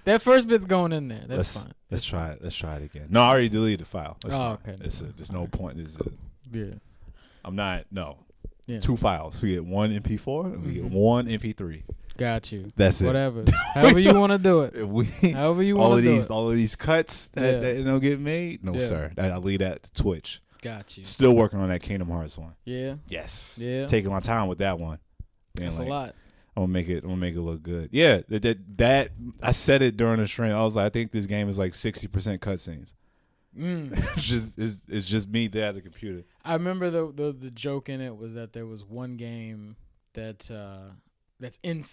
That first bit's going in there. That's fine. Let's try it. Let's try it again. No, I already deleted the file. That's fine. Okay. There's no point. Yeah. I'm not. No. Yeah. 2 files. We get one MP4 and we get one MP3. Got you. That's it. Whatever. However you want to do it. However you want to do it. All of these cuts that don't get made. No, sir. I leave that to Twitch. Got you. Still working on that Kingdom Hearts one. Yeah. Yes. Yeah. Taking my time with that one. That's a lot. I'm gonna make it look good. Yeah. That I said it during the stream. I was like, I think this game is like 60% cutscenes. It's just me there at the computer. I remember the joke in it was that there was one game that's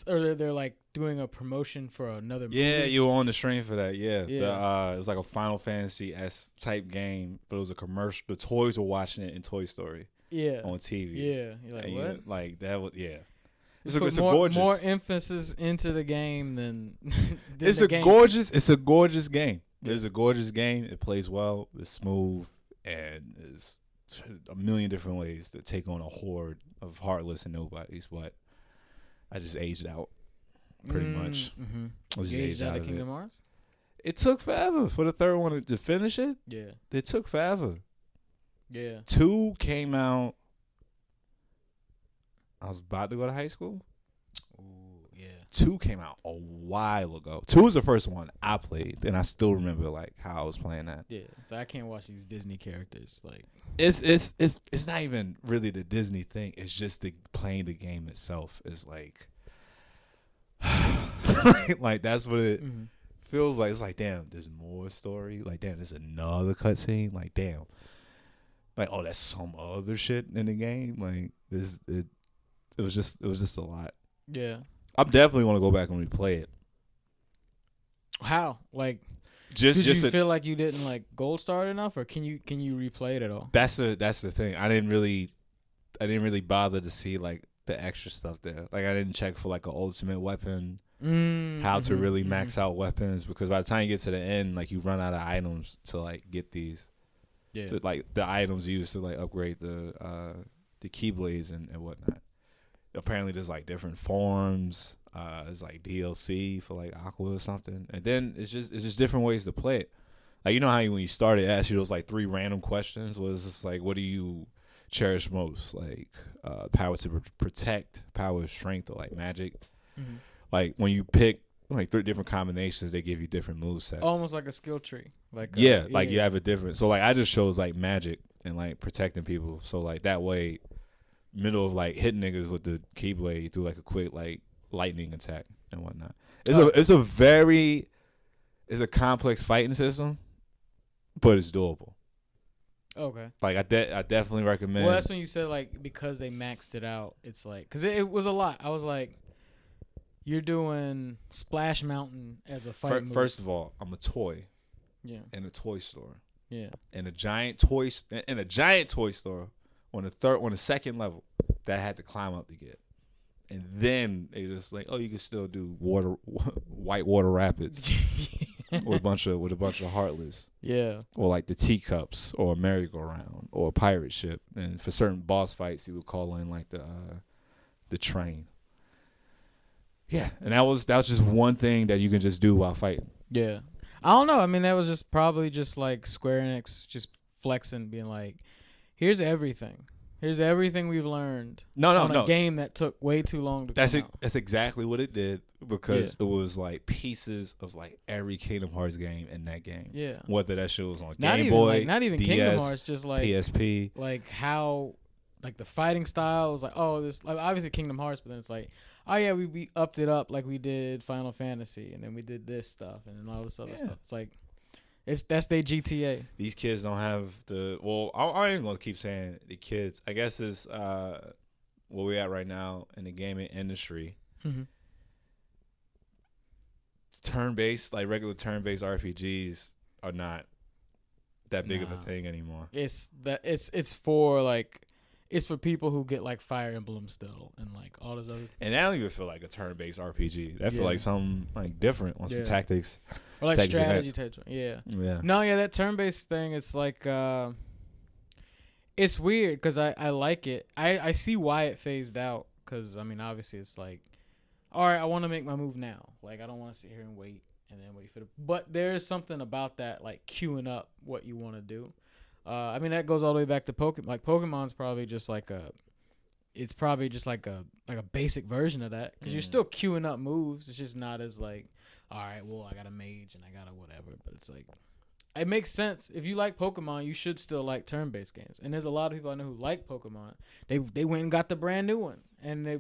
or they're like doing a promotion for another movie. Yeah, you were on the stream for that. Yeah. Yeah. It was like a Final Fantasy-esque type game, but it was a commercial. The toys were watching it in Toy Story. Yeah. On TV. Yeah. You're like, what? That was It's a gorgeous. More emphasis into the game than it's a gorgeous. It's a gorgeous game. Yeah. It's a gorgeous game. It plays well. It's smooth, and there's a million different ways to take on a horde of heartless and nobodies. But I just aged out, pretty much. Mm-hmm. I just aged out of Kingdom Hearts. It took forever for the third one to finish it. Yeah, it took forever. Yeah, 2 came out. I was about to go to high school. Ooh, yeah. 2 came out a while ago. 2 was the first one I played, and I still remember like how I was playing that. Yeah, so I can't watch these Disney characters like. It's not even really the Disney thing. It's just playing the game itself is like, like that's what it feels like. It's like, damn, there's more story. Like, damn, there's another cutscene. Like, damn, like, oh, that's some other shit in the game. Like, it was just a lot. Yeah. I'm definitely want to go back and replay it. How? Like, did you feel like you didn't like gold star enough, or can you replay it at all? That's the thing. I didn't really bother to see like the extra stuff there. Like, I didn't check for like an ultimate weapon, how to really max out weapons, because by the time you get to the end, like, you run out of items to like get these. Yeah. To, like, the items used to like upgrade the keyblades and whatnot. Apparently there's like different forms. It's like DLC for like Aqua or something, and then it's just different ways to play it. Like, you know how when you started, it asked you those like 3 random questions. Was just like, what do you cherish most? Like, power to protect, power of strength, or like magic. Mm-hmm. Like, when you pick like 3 different combinations, they give you different movesets. Almost like a skill tree. Like you have a different. So like, I just chose like magic and like protecting people. So like that way, middle of like hitting niggas with the keyblade, you do like a quick like lightning attack and whatnot. It's a complex fighting system, but it's doable. Okay. Like, I definitely recommend. Well, that's when you said like, because they maxed it out. It's like, because it was a lot. I was like, you're doing Splash Mountain as a fight move. First of all, I'm a toy. Yeah. In a toy store. Yeah. In a giant toy store on the second level that I had to climb up to get. And then they just like, oh, you can still do white water rapids with a bunch of heartless. Yeah. Or like the teacups or a merry-go-round or a pirate ship. And for certain boss fights, he would call in like the train. Yeah, and that was just one thing that you can just do while fighting. Yeah. I don't know. I mean, that was just probably just like Square Enix just flexing, being like, here's everything. Here's everything we've learned. On a game that took way too long to come out. That's exactly what it did, because it was like pieces of like every Kingdom Hearts game in that game. Yeah. Whether that shit was on Game Boy, not even DS, Kingdom Hearts, just like PSP. Like how, like the fighting style was like, oh, this like obviously Kingdom Hearts, but then it's like, oh yeah, we upped it up like we did Final Fantasy, and then we did this stuff, and then all this other stuff. It's like, that's their GTA. These kids don't have the. Well, I ain't gonna keep saying the kids. I guess it's where we're at right now in the gaming industry. Mm-hmm. Turn-based, like regular turn-based RPGs are not that big of a thing anymore. It's for like. It's for people who get like Fire Emblem still and like all this other. And I don't even feel like a turn-based RPG. That feel like something like different on some tactics. Or like strategy type. Yeah. Yeah. No, yeah, that turn-based thing, it's like, it's weird because I like it. I see why it phased out, because, I mean, obviously it's like all right, I want to make my move now. Like I don't want to sit here and wait for the. But there is something about that, like queuing up what you want to do. I mean that goes all the way back to Pokemon. Like Pokemon's probably just like a. It's probably just like a basic version of that because you're still queuing up moves. It's just not as like, all right, well I got a mage and I got a whatever. But it's like, it makes sense. If you like Pokemon, you should still like turn-based games. And there's a lot of people I know who like Pokemon. They went and got the brand new one,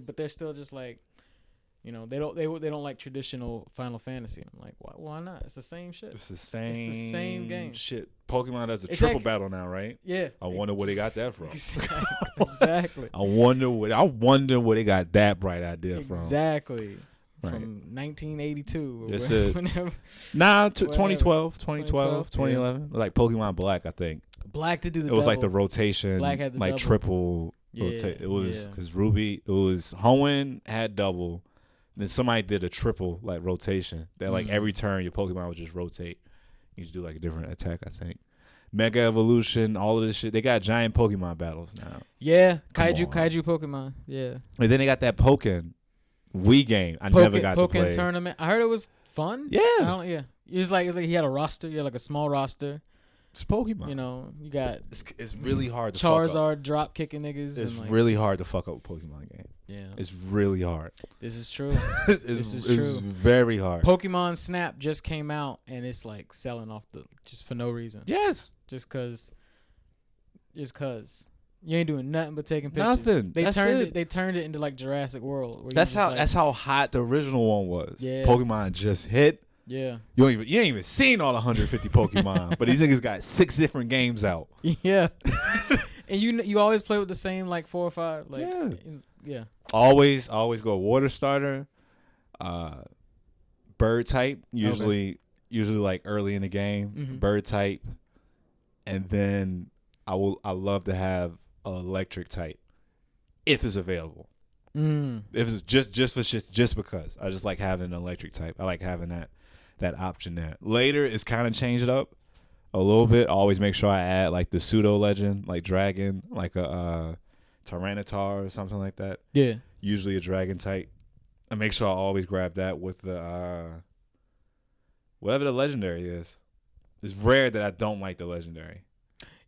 but they're still just like, you know, they don't like traditional Final Fantasy. I'm like, why not? It's the same shit. It's the same game. Shit. Pokemon does a triple battle now, right? Yeah. I wonder where they got that from. Exactly. I wonder where they got that bright idea from. Exactly. Right. From 1982. That's it. Nah, 2012, 2011. Like Pokemon Black, I think. Black to do the It was double. like the rotation, Black had the like double. triple. It was because Ruby, it was Hoenn had double. Then somebody did a triple like rotation. That like every turn your Pokemon would just rotate. You just do like a different attack, I think. Mega Evolution, all of this shit. They got giant Pokemon battles now. Yeah, kaiju Pokemon. Yeah. And then they got that Pokken Wii game. I never got to play. Tournament. I heard it was fun. Yeah. It was like he had a roster. You had like a small roster. It's Pokemon. You know, you got it's really hard to fuck up. Charizard drop kicking niggas. It's and like, really hard to fuck up a Pokemon game. Yeah. It's really hard. This is true. This is true. It's very hard. Pokemon Snap just came out and it's like selling off just for no reason. Yes. Just cause. You ain't doing nothing but taking pictures. Nothing. They turned it into like Jurassic World. Where That's how hot the original one was. Yeah. Pokemon just hit. Yeah. You ain't even seen all 150 Pokemon, but these niggas got 6 different games out. Yeah. And you always play with the same like 4 or 5. Like, yeah. Always go water starter, bird type. Usually like early in the game, bird type, and then I love to have an electric type if it's available. If it's just because I just like having an electric type. I like having that option there. Later, it's kind of changed up a little bit. I always make sure I add like the pseudo legend, like dragon, like a Tyranitar or something like that. Yeah. Usually a dragon type. I make sure I always grab that with the whatever the legendary is. It's rare that I don't like the legendary.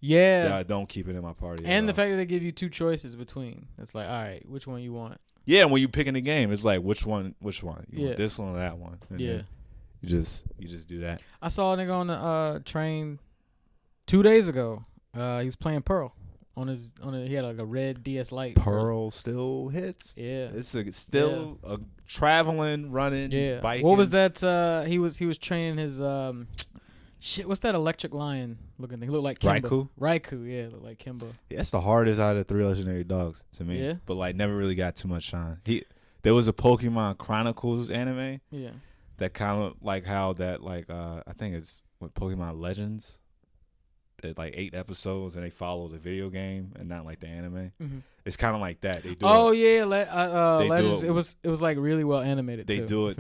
Yeah. That I don't keep it in my party. And the fact that they give you 2 choices between. It's like, all right, which one you want? Yeah, when you pick in the game, it's like which one? You want this one or that one? And yeah. You just do that. I saw a nigga on the train 2 days ago. He was playing Pearl he had like a red DS Lite. Pearl still hits. Yeah. It's still a traveling, running, biking. What was that? He was training his shit. What's that electric lion looking thing? He looked like Kimba. Raikou, yeah, looked like Kimba. Yeah, that's the hardest out of the 3 legendary dogs to me. Yeah. But like never really got too much shine. There was a Pokemon Chronicles anime. Yeah. That kind of like how that like I think it's with Pokemon Legends. It's like 8 episodes and they follow the video game and not like the anime. Mm-hmm. It's kind of like that. They do. Legends. It was like really well animated. They too, do it.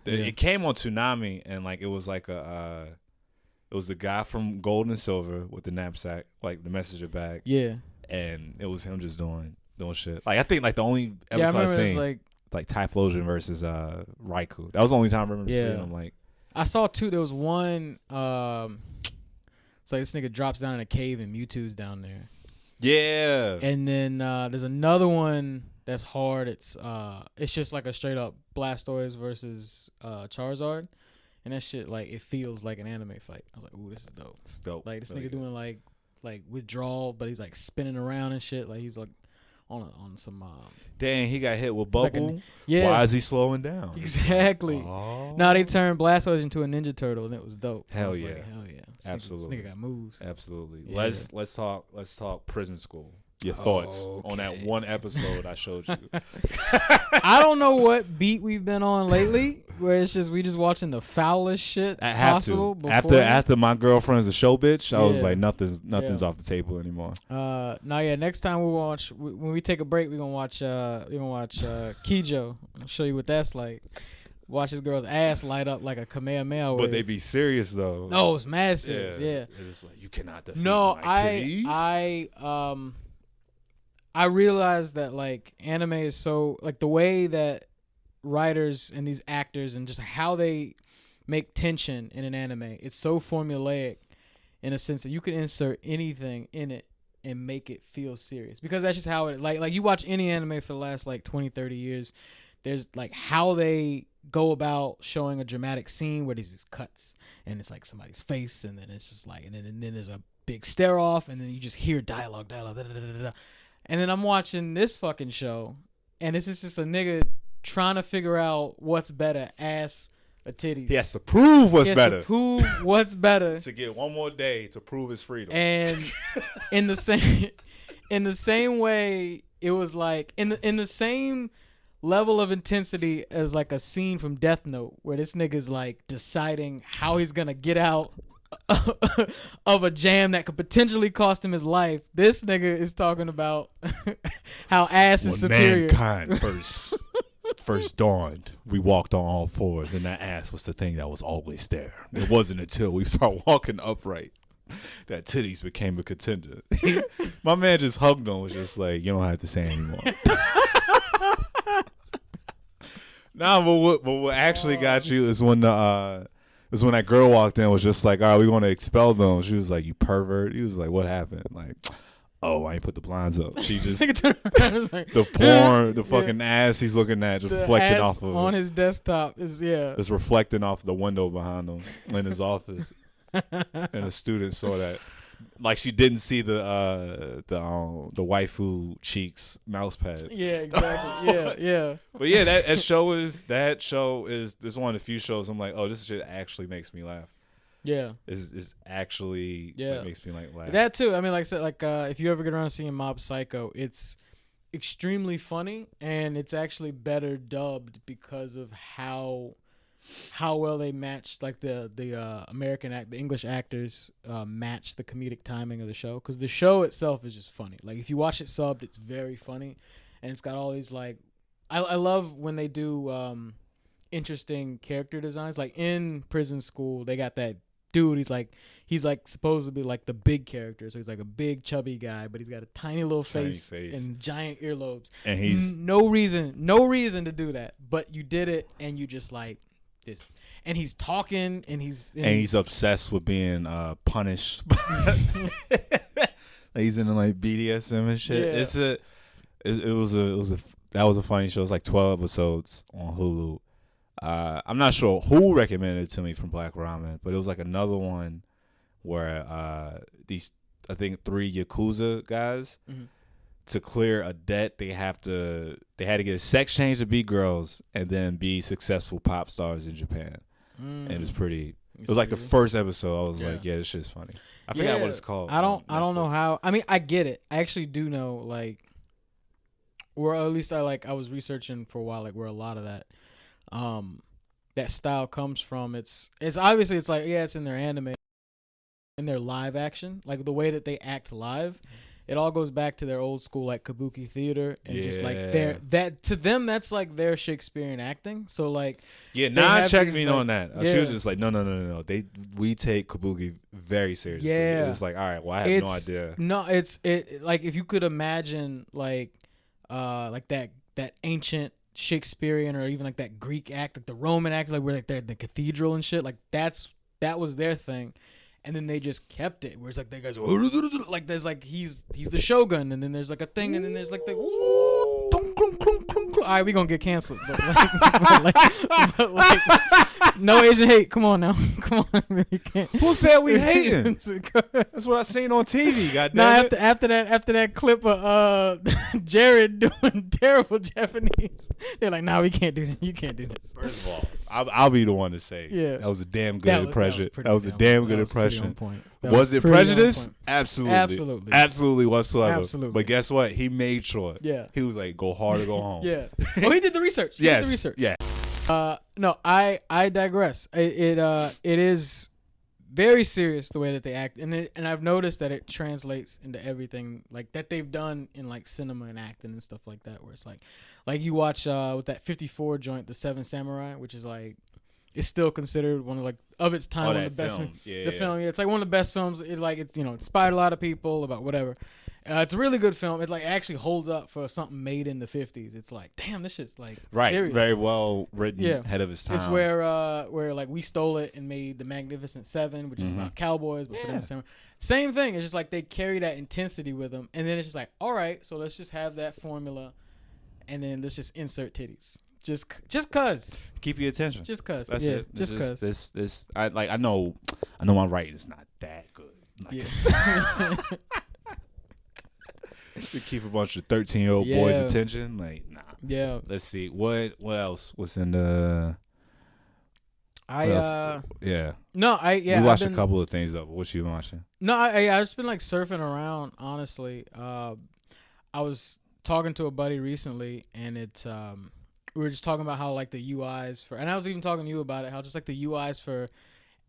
Yeah. It came on Toonami and like it was like it was the guy from Gold and Silver with the knapsack, like the messenger bag. Yeah. And it was him just doing shit. Like I think like the only episode I seen like Typhlosion versus Raikou. That was the only time I remember seeing him. Like I saw 2. There was one. It's like this nigga drops down in a cave and Mewtwo's down there. Yeah. And then there's another one that's hard. It's just like a straight up Blastoise versus Charizard, and that shit like it feels like an anime fight. I was like, ooh, this is dope. It's dope. Like this nigga doing like withdrawal, but he's like spinning around and shit. Like he's like on some. Dang, he got hit with bubble. Like yeah. Why is he slowing down? Exactly. Oh. Now they turned Blastoise into a Ninja Turtle, and it was dope. Hell yeah. Like, hell yeah. Absolutely. This nigga got moves. Absolutely. Yeah. Let's talk prison school. Your thoughts on that one episode I showed you. I don't know what beat we've been on lately, where it's just we just watching the foulest shit possible. After my girlfriend's a show bitch, I was like nothing's off the table anymore. Next time when we take a break, we're gonna watch Kijo. I'll show you what that's like. Watch this girl's ass light up like a Kamehameha wave. But they be serious though. No, it's mad serious. Yeah. It's like you cannot defeat my titties. I realized that like anime is so like the way that writers and these actors and just how they make tension in an anime. It's so formulaic in a sense that you can insert anything in it and make it feel serious, because that's just how it like you watch any anime for the last like 20-30 years, there's like how they go about showing a dramatic scene where there's these cuts and it's like somebody's face and then it's just like and then there's a big stare off and then you just hear dialogue da, da, da, da, da. And then I'm watching this fucking show and this is just a nigga trying to figure out what's better, ass or titties. He has to prove what's better. To prove what's better. To get one more day to prove his freedom. And in the same way, it was like in the same level of intensity as like a scene from Death Note where this nigga's like deciding how he's gonna get out of a jam that could potentially cost him his life. This nigga is talking about how ass is superior. Mankind first dawned, we walked on all fours, and that ass was the thing that was always there. It wasn't until we started walking upright that titties became a contender. My man just hugged on, was just like, you don't have to say anymore. Nah, but what actually got you is when that girl walked in, was just like, all right, we want to expel them. She was like, you pervert. He was like, what happened? Like, oh, I ain't put the blinds up. She just the porn, the fucking ass he's looking at, just reflecting off of on his desktop is it's reflecting off the window behind him in his office, and the student saw that. Like she didn't see the waifu cheeks mouse pad. Yeah, exactly. Yeah. But yeah, that show is this one of the few shows I'm like, oh, this shit actually makes me laugh. Yeah, is actually what makes me like laugh. That too. I mean, like I said, like if you ever get around seeing Mob Psycho, it's extremely funny and it's actually better dubbed because of how well they matched, like the English actors match the comedic timing of the show, because the show itself is just funny. Like if you watch it subbed, it's very funny, and it's got all these like I love when they do interesting character designs. Like in Prison School, they got that dude. He's like supposedly like the big character, so he's like a big chubby guy, but he's got a tiny little face and giant earlobes. And he's no reason to do that, but you did it, and you just like. And he's talking, and he's obsessed with being punished. He's into like BDSM and shit. Yeah. That was a funny show. It's like 12 episodes on Hulu. I'm not sure who recommended it to me from Black Ramen, but it was like another one where these, I think, 3 Yakuza guys. Mm-hmm. To clear a debt, they had to get a sex change to be girls and then be successful pop stars in Japan. And it was like the first episode. I was like, yeah, this shit's funny. I forgot what it's called. I don't know how. I mean, I get it. I actually do know, like, or at least I was researching for a while, like where a lot of that style comes from. It's obviously it's like, yeah, it's in their anime, in their live action, like the way that they act live. It all goes back to their old school like kabuki theater and just like that to them that's like their Shakespearean acting. So like checked me on that. She was just like no. We take kabuki very seriously. Yeah, it's like, all right, well I have no idea. No, it like if you could imagine like that ancient Shakespearean or even like that Greek act, like the Roman act, like where like they're the cathedral and shit. Like that was their thing. And then they just kept it, where it's like they guys like there's like he's the shogun, and then there's like a thing, and then there's like the all right, we gonna get canceled, but like no Asian hate. Come on now, come on, you can't. Who said we hating? That's what I seen on TV. Goddamn. After that clip of Jared doing terrible Japanese, they're like, nah, we can't do that. You can't do this. First of all, I'll be the one to say, that was a damn good impression. That was a damn good impression. Was it prejudice? Absolutely whatsoever. Absolutely. But guess what? He made sure. Yeah. He was like, go hard or go home. Yeah. Oh, he did the research. Yeah. No, I digress. It is very serious the way that they act, and I've noticed that it translates into everything like that they've done in like cinema and acting and stuff like that. Where it's like you watch with that 54 joint, The Seven Samurai, which is like it's still considered one of like of its time one of the best. Film. The film, it's like one of the best films. It like it's inspired a lot of people about whatever, It's a really good film. It like actually holds up for something made in the 50s. It's like, damn, this shit's like serious. Very well written, ahead of its time. It's where like we stole it and made The Magnificent Seven, which is about cowboys, but for them, same thing. It's just like they carry that intensity with them, and then it's just like, all right, so let's just have that formula, and then let's just insert titties. Just cause. Keep your attention. Just cause. That's it. Just cause. This. I know my writing is not that good. Like, to keep a bunch of 13-year-old boys' attention, like, nah. Yeah. Let's see what else was in the. Yeah. No, We watched a couple of things though. What you watching? No, I just been like surfing around. Honestly, I was talking to a buddy recently, and we were just talking about how like the UIs for, and I was even talking to you about it, how just like the UIs for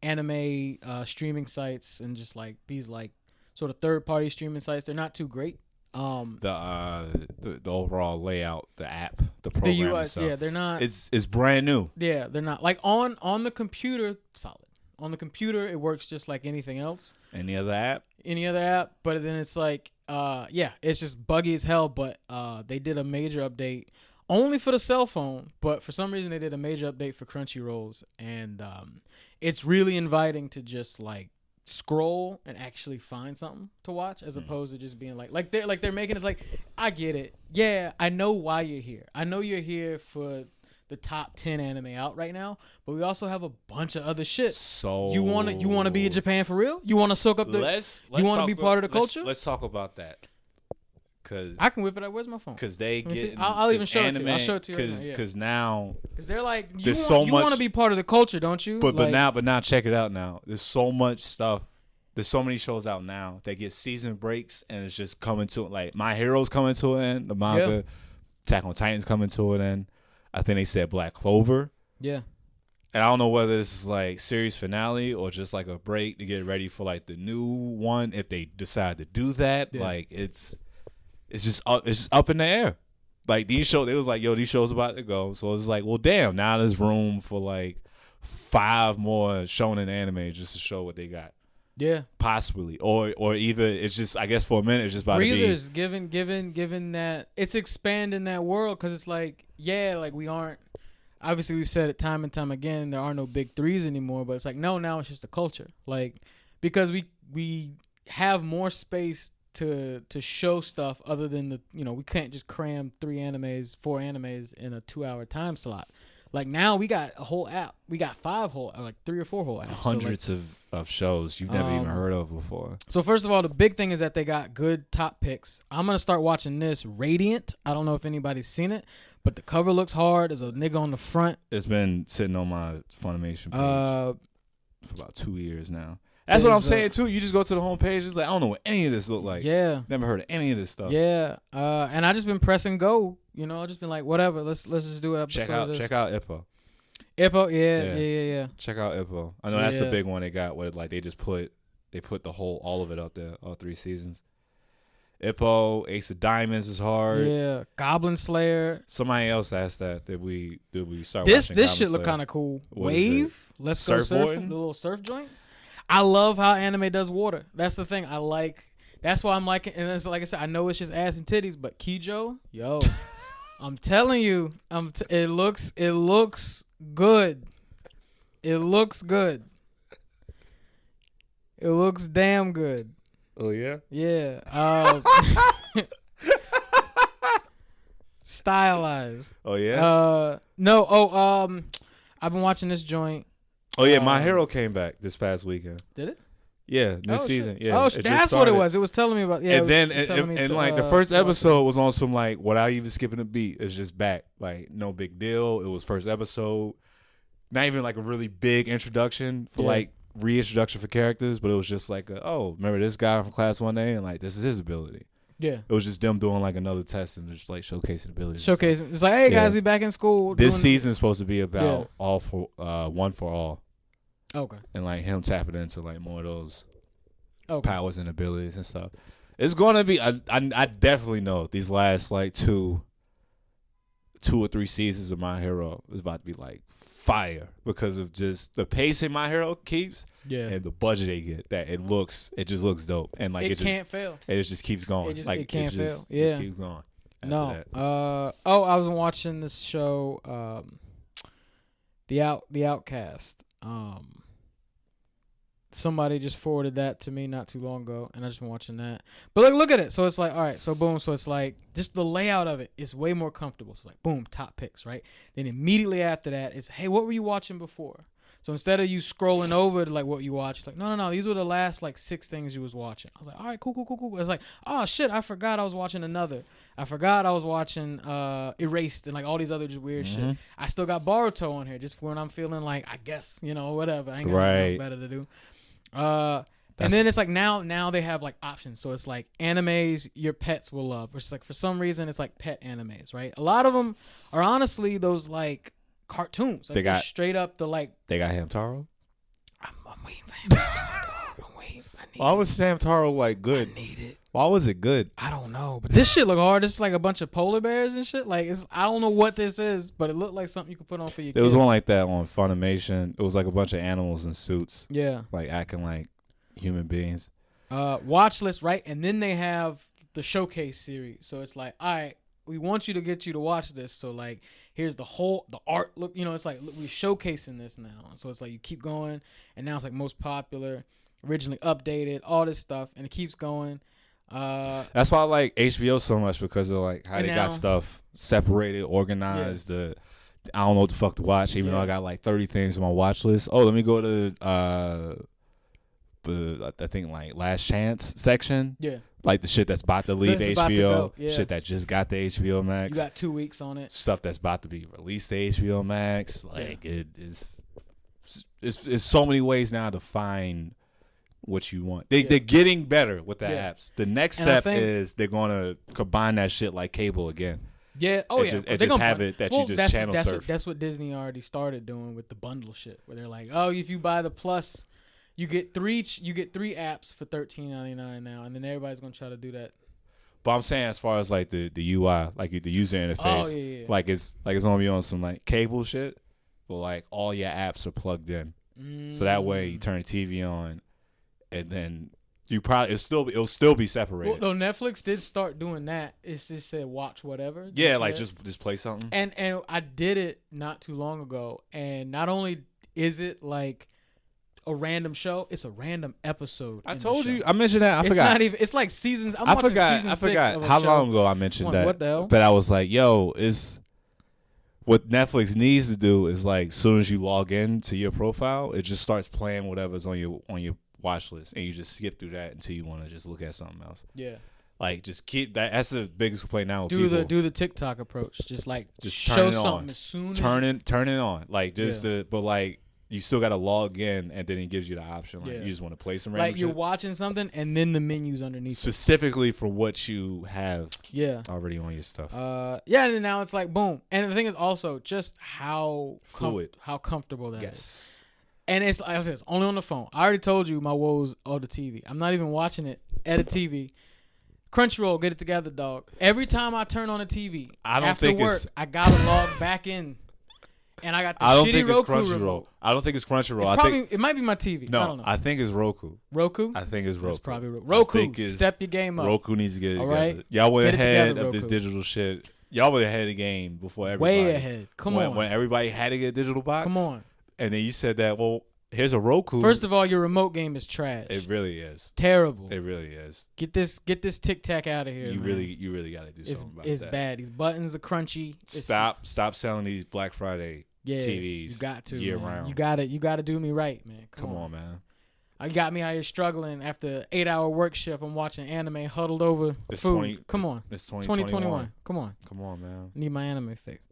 anime streaming sites and just like these like sort of third-party streaming sites, they're not too great. The overall layout, the app, the program, the UIs, stuff, they're not. It's brand new. Yeah, they're not like on the computer. Solid. On the computer, it works just like anything else. Any other app, but then it's like, it's just buggy as hell. But they did a major update only for the cell phone, but for some reason they did a major update for Crunchyrolls, and it's really inviting to just like scroll and actually find something to watch, as opposed to just being like they're making it like, I get it, yeah, I know why you're here. I know you're here for the top 10 anime out right now, but we also have a bunch of other shit. So you want to be in Japan for real? You want to soak up the? You want to be part of the culture? Let's talk about that. Cause I can whip it out. Where's my phone? Because they get. I'll even show it to you. I'll show it to you. Because now. Because they're like, you want to be part of the culture, don't you? But now check it out now. There's so much stuff. There's so many shows out now that get season breaks, and it's just coming to, like, My Hero's coming to an end. The manga, Attack on Titan's coming to an end. I think they said Black Clover. Yeah. And I don't know whether this is like series finale or just like a break to get ready for like the new one. If they decide to do that, like it's just up in the air. Like these shows, they was like, yo, these shows about to go. So it's like, well, damn, now there's room for like 5 more shonen anime just to show what they got. Yeah, possibly, or either it's just, I guess for a minute it's just about breathers, to be given that it's expanding that world, because it's like, yeah, like we aren't, obviously we've said it time and time again, there are no big threes anymore, but it's like, no, now it's just a culture, like, because we have more space to show stuff other than the, we can't just cram 4 animes in a 2-hour time slot. Like now we got a whole app. We got 3 or 4 whole apps. Hundreds of shows you've never even heard of before. So first of all, the big thing is that they got good top picks. I'm going to start watching this, Radiant. I don't know if anybody's seen it, but the cover looks hard. There's a nigga on the front. It's been sitting on my Funimation page for about 2 years now. That's what I'm saying too. You just go to the homepage. It's like, I don't know what any of this look like. Yeah, never heard of any of this stuff. Yeah, and I just been pressing go. I just been like, whatever. Let's just do it. Check out Ippo. Ippo, yeah. Check out Ippo. I know that's the big one they got. Where like they put all of it up there, all 3 seasons. Ippo, Ace of Diamonds is hard. Yeah, Goblin Slayer. Somebody else asked that. Did we start this? Watching This shit Slayer? Look kind of cool. Wave. Let's go surfing. The little surf joint. I love how anime does water. That's the thing I like. That's why I'm liking. And it's like I said, I know it's just ass and titties, but Kijo, yo, I'm telling you, it looks good. It looks good. It looks damn good. Oh yeah. Yeah. Stylized. Oh yeah. No. I've been watching this joint. Oh yeah, My Hero came back this past weekend. Did it? Yeah, new season. Shit. Yeah. Oh, that's what it was. It was telling me about. Yeah, and then like the first episode was on some like without even skipping a beat. It's just back, like no big deal. It was first episode, not even like a really big introduction for like reintroduction for characters, but it was just like, remember this guy from Class 1A, and like this is his ability. Yeah, it was just them doing like another test and just like showcasing abilities. Showcasing, it's like, hey guys, we back in school. This season is supposed to be about all for one for all. Okay. And like him tapping into like more of those powers and abilities and stuff. It's gonna be. I definitely know these last like two or three seasons of My Hero is about to be like fire because of just the pacing My Hero keeps and the budget they get. That it just looks dope, and like it can't fail. It just keeps going. It can't fail. Yeah, just keeps going. No. I was watching this show, The Outcast. Somebody just forwarded that to me not too long ago, and I just been watching that. But look at it. So it's like, all right, so boom. So it's like just the layout of it is way more comfortable. So it's like, boom, top picks, right? Then immediately after that, it's, hey, what were you watching before? So instead of you scrolling over to like what you watch, it's like, no, these were the last like 6 things you was watching. I was like, all right, cool. It's like, oh shit, I forgot I was watching another. I forgot I was watching Erased and like all these other just weird shit. I still got Boruto on here just for when I'm feeling like, I guess, whatever. I ain't got nothing else better to do. And then it's like now they have like options. So it's like animes your pets will love. Which is like for some reason it's like pet animes, right? A lot of them are honestly those like cartoons. Like they got straight up the like. They got Hamtaro. I'm waiting for him. I'm waiting. Why was Hamtaro like good? I need it. Why was it good? I don't know, but this shit look hard. It's like a bunch of polar bears and shit. Like I don't know what this is, but it looked like something you could put on for your kid. There was one like that on Funimation. It was like a bunch of animals in suits. Yeah. Like acting like human beings. Watch list, right? And then they have the showcase series. So it's like, all right, we want you to watch this. So like, here's the art. Look, it's like we're showcasing this now. So it's like you keep going, and now it's like most popular, originally updated, all this stuff, and it keeps going. That's why I like HBO so much because of like how they got stuff separated, organized. I don't know what the fuck to watch, even though I got like 30 things on my watch list. Oh, let me go to I think like Last Chance section. Yeah. Like the shit that's about to leave HBO. Shit that just got the HBO Max. You got 2 weeks on it. Stuff that's about to be released to HBO Max. Like it's so many ways now to find what you want. They're getting better with the apps. The next step is they're going to combine that shit like cable again. Yeah. Just have it that you just channel surf. That's what Disney already started doing with the bundle shit, where they're like, oh, if you buy the Plus, you get three apps for $13.99 now, and then everybody's gonna try to do that. But I'm saying as far as like the UI, like the user interface, like it's gonna be on some like cable shit, but like all your apps are plugged in, so that way you turn the TV on. And then it'll still be separated. Well, no, Netflix did start doing that. It just said watch whatever. Just play something. And I did it not too long ago. And not only is it like a random show, it's a random episode. I told you. I mentioned that. I forgot. Not even. It's like seasons. I forgot how long ago I mentioned that. What the hell? But I was like, yo, what Netflix needs to do is like, as soon as you log in to your profile, it just starts playing whatever's on your watch list, and you just skip through that until you want to just look at something else. Yeah, like just keep that. That's the biggest complaint now. With people. Do the TikTok approach. Just show something as soon as turn it on. Like but like you still got to log in, and then it gives you the option. Like you just want to play some random. Like you're watching something, and then the menu's underneath. Specifically for what you have. Already on your stuff. And now it's like boom. And the thing is also just how fluid, how comfortable that is. And it's like I said, it's only on the phone. I already told you my woes on the TV. I'm not even watching it at a TV. Crunchyroll, get it together, dog. Every time I turn on the TV after work, I gotta log back in, and I got the shitty Roku remote. I don't think it's Crunchyroll. It might be my TV. No, I don't know. I think it's Roku. Roku? I think it's Roku. It's probably Roku. Step your game up. Roku needs to get it all together. Right? Y'all were ahead of this digital shit. Y'all were ahead of the game before everybody. Way ahead. Come on. When everybody had to get a digital box. Come on. And then you said that, well, here's a Roku. First of all, your remote game is trash. It really is. Terrible. It really is. Get this Tic Tac out of here. You really got to do something about that. It's bad. These buttons are crunchy. Stop selling these Black Friday TVs. You got to year man. round. You got to do me right, man. Come on, man. I got me out here struggling after 8-hour work shift. I'm watching anime huddled over food. Come on. It's 2021. Come on, man. I need my anime fixed.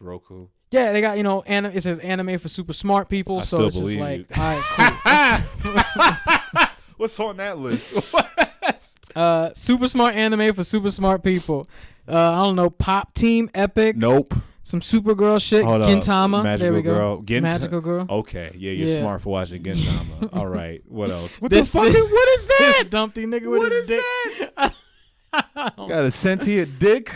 Roku. Yeah, they got, it says anime for super smart people. So it's just like, all right, cool. What's on that list? Super smart anime for super smart people. I don't know, Pop Team Epic. Nope. Some Supergirl shit. Hold Gintama. Magical there we go. Girl. Magical Girl. Okay. Yeah, you're smart for watching Gintama. All right. What else? What the fuck? What is that? This dumpty nigga with his dick. That? Got a sentient dick?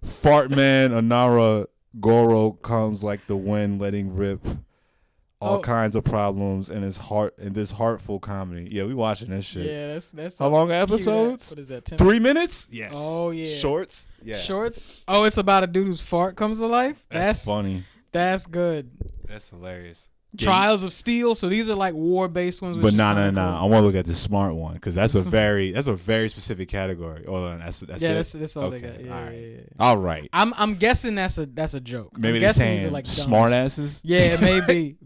Fart Man, Anara, Goro comes like the wind, letting rip all kinds of problems in his heart in this heartful comedy. Yeah, we watching this shit. Yeah, that's how long are episodes? What is that? 10 3 minutes? Yes. Oh yeah. Shorts? Yeah. Shorts? Oh, it's about a dude whose fart comes to life? That's funny. That's good. That's hilarious. Trials of Steel. So these are like war-based ones. But nah. I want to look at the smart one because that's a very specific category. Hold on, that's yeah, it. That's all okay. they got. Yeah, all right. Yeah. All right. I'm guessing that's a joke. Maybe I'm they're guessing saying these are like smart asses. Yeah, maybe.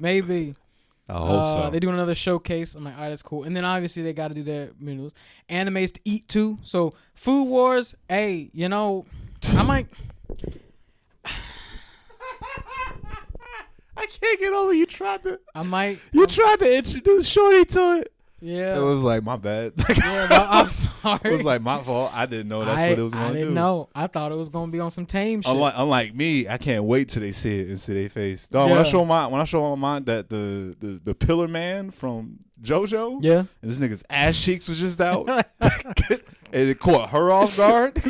I hope so. They're doing another showcase. I'm like, all right, that's cool. And then obviously they got to do their menus. Animes to eat too. So Food Wars. Hey, I might. I can't get over you tried to introduce Shorty to it. Yeah. It was like my bad. Yeah, no, I'm sorry. It was like my fault. I didn't know that's what it was going to do. I didn't know. I thought it was going to be on some tame shit. Unlike me, I can't wait till they see it and see their face. Dog, when I show my mind that the Pillar Man from JoJo, yeah, and this nigga's ass cheeks was just out, and it caught her off guard.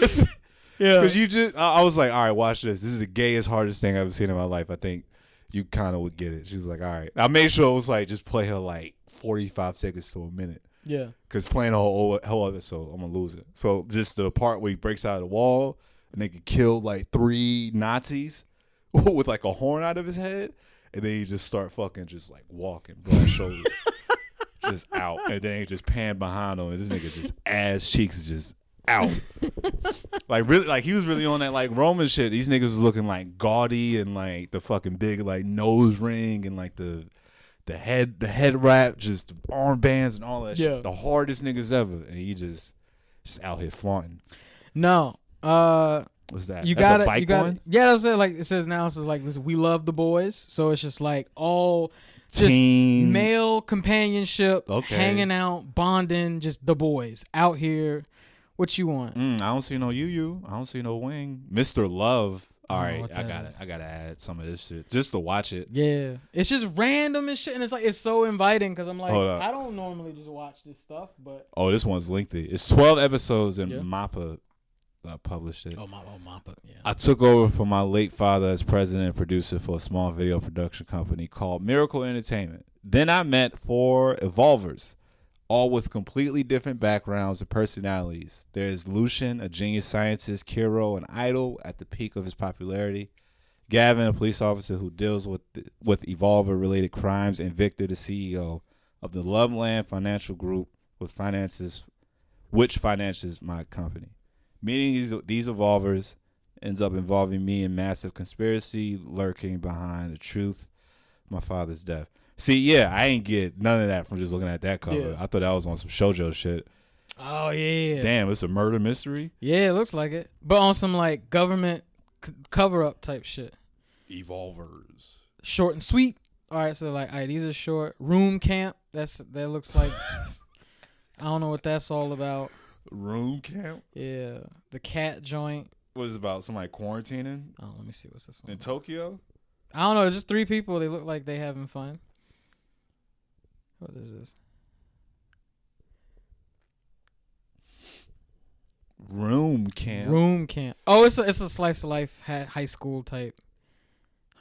Yeah, because I was like, all right, watch this. This is the gayest, hardest thing I've ever seen in my life. I think you kind of would get it. She's like, all right. I made sure it was like just play her like 45 seconds to a minute. Yeah. Because playing the whole episode, I'm going to lose it. So just the part where he breaks out of the wall and they could kill like 3 Nazis with like a horn out of his head. And then he just start fucking just like walking, broad shoulders, just out. And then he just pan behind him. And this nigga just ass cheeks is just out. Like really, like he was really on that like Roman shit. These niggas was looking like gaudy and like the fucking big like nose ring and like the head wrap, just the armbands and all that shit. The hardest niggas ever, and he just out here flaunting. No, what's that? You got it. Bike you got one? Yeah, that's it. Like it says now, it says like this. We love the boys, so it's just like all just Team. male companionship, hanging out, bonding, just the boys out here. What you want? I don't see no Yu. I don't see no Wing. Mr. Love. All right, I gotta add some of this shit just to watch it. Yeah, it's just random and shit, and it's like it's so inviting because I'm like, I don't normally just watch this stuff, but this one's lengthy. It's 12 episodes, and Mappa published it. Mappa. Yeah. I took over from my late father as president and producer for a small video production company called Miracle Entertainment. Then I met 4 evolvers, all with completely different backgrounds and personalities. There's Lucian, a genius scientist, Kiro, an idol at the peak of his popularity, Gavin, a police officer who deals with Evolver-related crimes, and Victor, the CEO of the Loveland Financial Group, which finances my company. Meeting these Evolvers ends up involving me in massive conspiracy lurking behind the truth, my father's death. See, yeah, I ain't get none of that from just looking at that cover. Yeah. I thought that was on some shoujo shit. Oh, yeah. Damn, it's a murder mystery? Yeah, it looks like it. But on some, like, government cover-up type shit. Evolvers. Short and sweet. All right, so, like, all right, these are short. Room camp. That looks like... I don't know what that's all about. Room camp? Yeah. The cat joint. What is it about? Somebody quarantining? Oh, let me see. What's this one? In Tokyo? I don't know. It's just 3 people. They look like they having fun. What is this? Room camp. Oh, it's a slice of life high school type.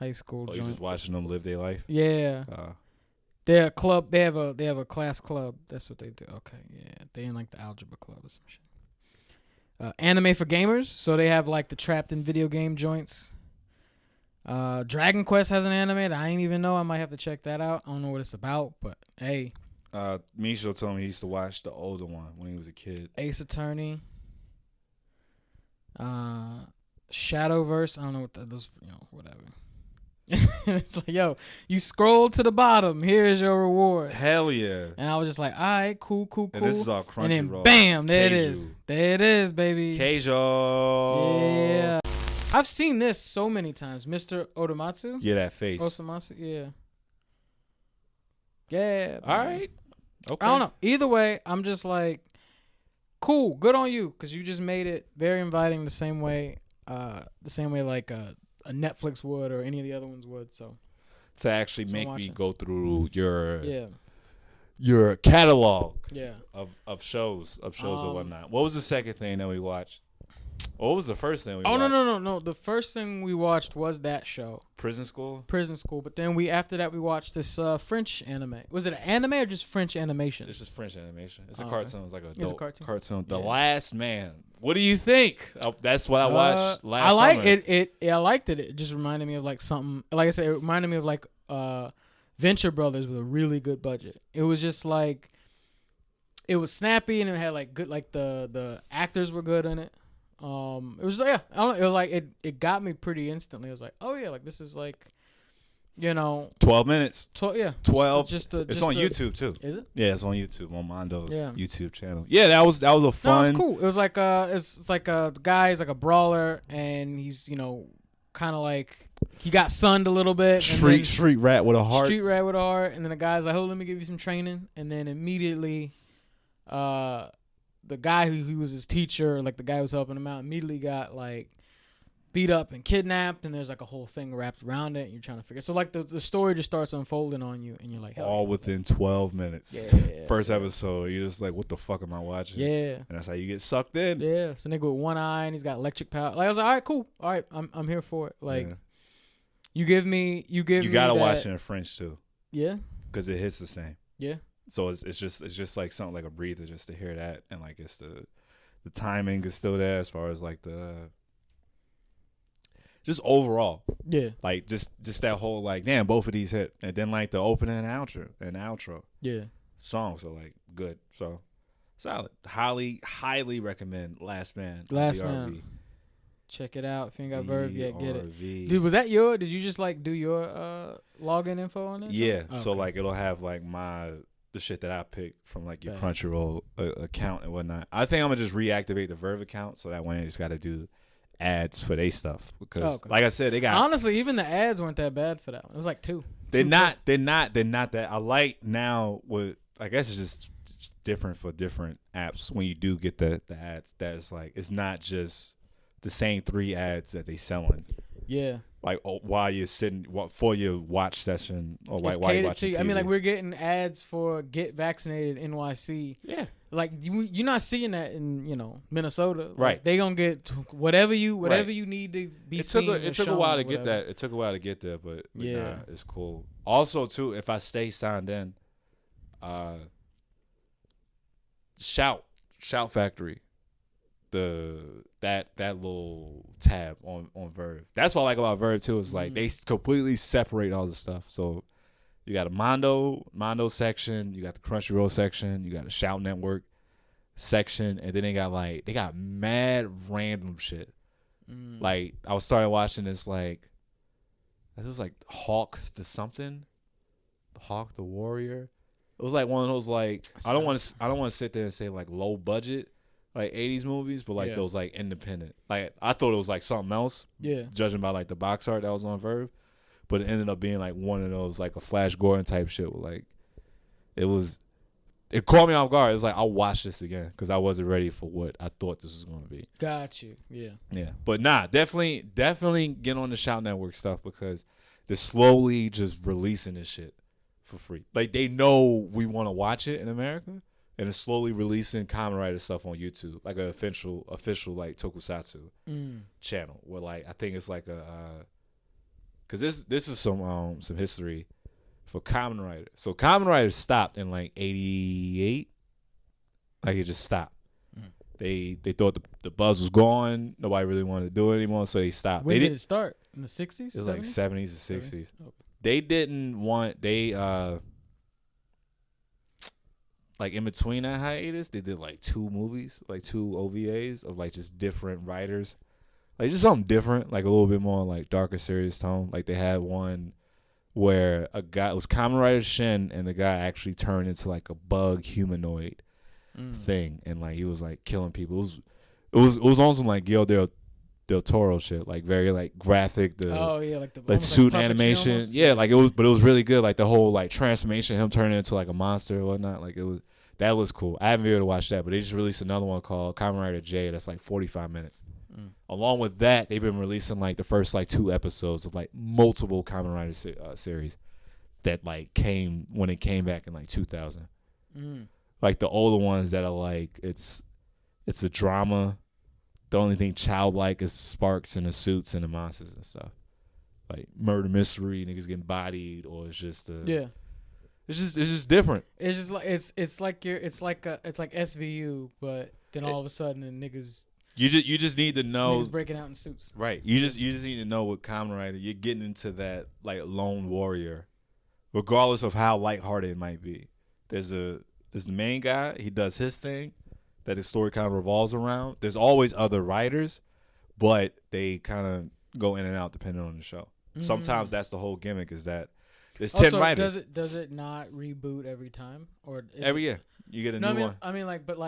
High school joint. You just watching them live their life? Yeah. They're a club. They have a class club. That's what they do. Okay, yeah. They in like the algebra club or some shit. Anime for gamers. So they have like the trapped in video game joints. Dragon Quest has an anime that I didn't even know. I might have to check that out. I don't know what it's about, but hey. Misho told me he used to watch the older one when he was a kid. Ace Attorney. Shadowverse. I don't know what that is. Whatever. It's like, yo, you scroll to the bottom. Here's your reward. Hell yeah. And I was just like, all right, cool. And this is all Crunchyroll. And then bam, there it is. There it is, baby. Keijo. Yeah. I've seen this so many times. Mr. Odomatsu. Yeah, that face. Osamatsu, yeah. Yeah. All right. Okay. I don't know. Either way, I'm just like, cool. Good on you, because you just made it very inviting the same way like a Netflix would or any of the other ones would. So to actually make me go through your catalog of shows or whatnot. What was the second thing that we watched? What was the first thing we watched? No. The first thing we watched was that show. Prison School? Prison School. But then after that we watched this French anime. Was it an anime or just French animation? It's just French animation. It's a cartoon. It's like a adult cartoon. Yeah. The Last Man. What do you think? That's what I watched last summer. I liked it. It just reminded me of like something. Like I said, it reminded me of like Venture Brothers with a really good budget. It was just like, it was snappy and it had like good, like the actors were good in it. It was it was like it got me pretty instantly. I was like, oh yeah, like this is like, 12 minutes. 12. It's on YouTube too. Is it? Yeah, it's on YouTube on Mondo's YouTube channel. Yeah, that was a fun. No, it's cool. It was like it's like a guy is like a brawler and he's kind of like he got sunned a little bit. Street rat with a heart. Street rat with a heart, and then the guy's like, "Oh, let me give you some training," and then immediately, the guy who was his teacher, like the guy who was helping him out, immediately got like beat up and kidnapped, and there's like a whole thing wrapped around it, and you're trying to figure. So like the story just starts unfolding on you, and you're like, all within 12 minutes. Yeah. First episode, you're just like, what the fuck am I watching? Yeah. And that's how you get sucked in. Yeah. So nigga with one eye, and he's got electric power. Like I was like, all right, cool, all right, I'm here for it. Like, you gotta watch it in French too. Yeah. Because it hits the same. Yeah. So it's just like something like a breather just to hear that, and like it's the timing is still there as far as like the just overall. Yeah. Like just that whole like, damn, both of these hit, and then like the opening and outro. Yeah. Songs are like good, so solid. Highly recommend Last Man. Last Man. Check it out. If you ain't got Verve yet, get it. Dude, did you just like do your login info on it? Yeah. Okay. So like it'll have like the shit that I picked from like your Crunchyroll account and whatnot. I think I'm gonna just reactivate the Verve account so that way I just gotta do ads for their stuff, because like I said, they got, honestly, even the ads weren't that bad for that one. It was like two. They're not that. I like now with, I guess it's just different for different apps when you do get the ads, that it's like it's not just the same 3 ads that they selling. Yeah. Like while you're sitting for your watch session or while you're watching TV. I mean, like we're getting ads for Get Vaccinated NYC. Yeah. Like you're not seeing that in Minnesota. Right. Like, they gonna get whatever you need to be seen. It took a while to get that. It took a while to get there, but yeah, nah, it's cool. Also, too, if I stay signed in, Shout Factory. That little tab on Verve. That's what I like about Verve too. Is like they completely separate all the stuff. So you got a Mondo section, you got the Crunchyroll section, you got a Shout Network section, and then they got mad random shit. Like I was starting watching this, like it was like Hawk the something, Hawk the Warrior. It was like one of those like I don't want to sit there and say like low budget like 80s movies, but like those like independent. Like I thought it was like something else. Yeah. Judging by like the box art that was on Verve, but it ended up being like one of those like a Flash Gordon type shit. With like it caught me off guard. It was like I'll watch this again because I wasn't ready for what I thought this was going to be. Got you. Yeah. Yeah. But nah, definitely get on the Shout Network stuff because they're slowly just releasing this shit for free. Like they know we want to watch it in America. And it's slowly releasing Kamen Rider stuff on YouTube, like an official like Tokusatsu channel. Where like I think it's like because this is some history for Kamen Rider. So Kamen Rider stopped in like '88, like it just stopped. They thought the buzz was gone. Nobody really wanted to do it anymore, so they stopped. When did it start? In the '60s? It was like '70s and '60s. Okay. They didn't want like in between that hiatus, they did like 2 movies, like 2 OVAs of like just different writers, like just something different, like a little bit more like darker, serious tone. Like they had one where it was Kamen Rider Shin, and the guy actually turned into like a bug humanoid thing, and like he was like killing people. It was on some like Guillermo del Toro shit, like very like graphic. Like the suit like animation, almost. Yeah, like it was really good. Like the whole like transformation, him turning into like a monster or whatnot. Like that was cool. I haven't been able to watch that, but they just released another one called Kamen Rider J. That's like 45 minutes. Along with that, they've been releasing like the first like 2 episodes of like multiple Kamen Rider series that like came when it came back in like 2000. Like the older ones that are like it's a drama the only thing childlike is sparks and the suits and the monsters and stuff. Like murder mystery, niggas getting bodied, or it's just It's just different. It's just like it's like SVU, but then all of a sudden the niggas. You just need to know. Niggas breaking out in suits. Right. You just need to know with Kamen Rider, you're getting into that like lone warrior, regardless of how lighthearted it might be. There's the main guy. He does his thing that his story kind of revolves around. There's always other writers, but they kind of go in and out depending on the show. Sometimes that's the whole gimmick is that there's 10 writers. Does it not reboot every time or every year you get a new one? I mean, but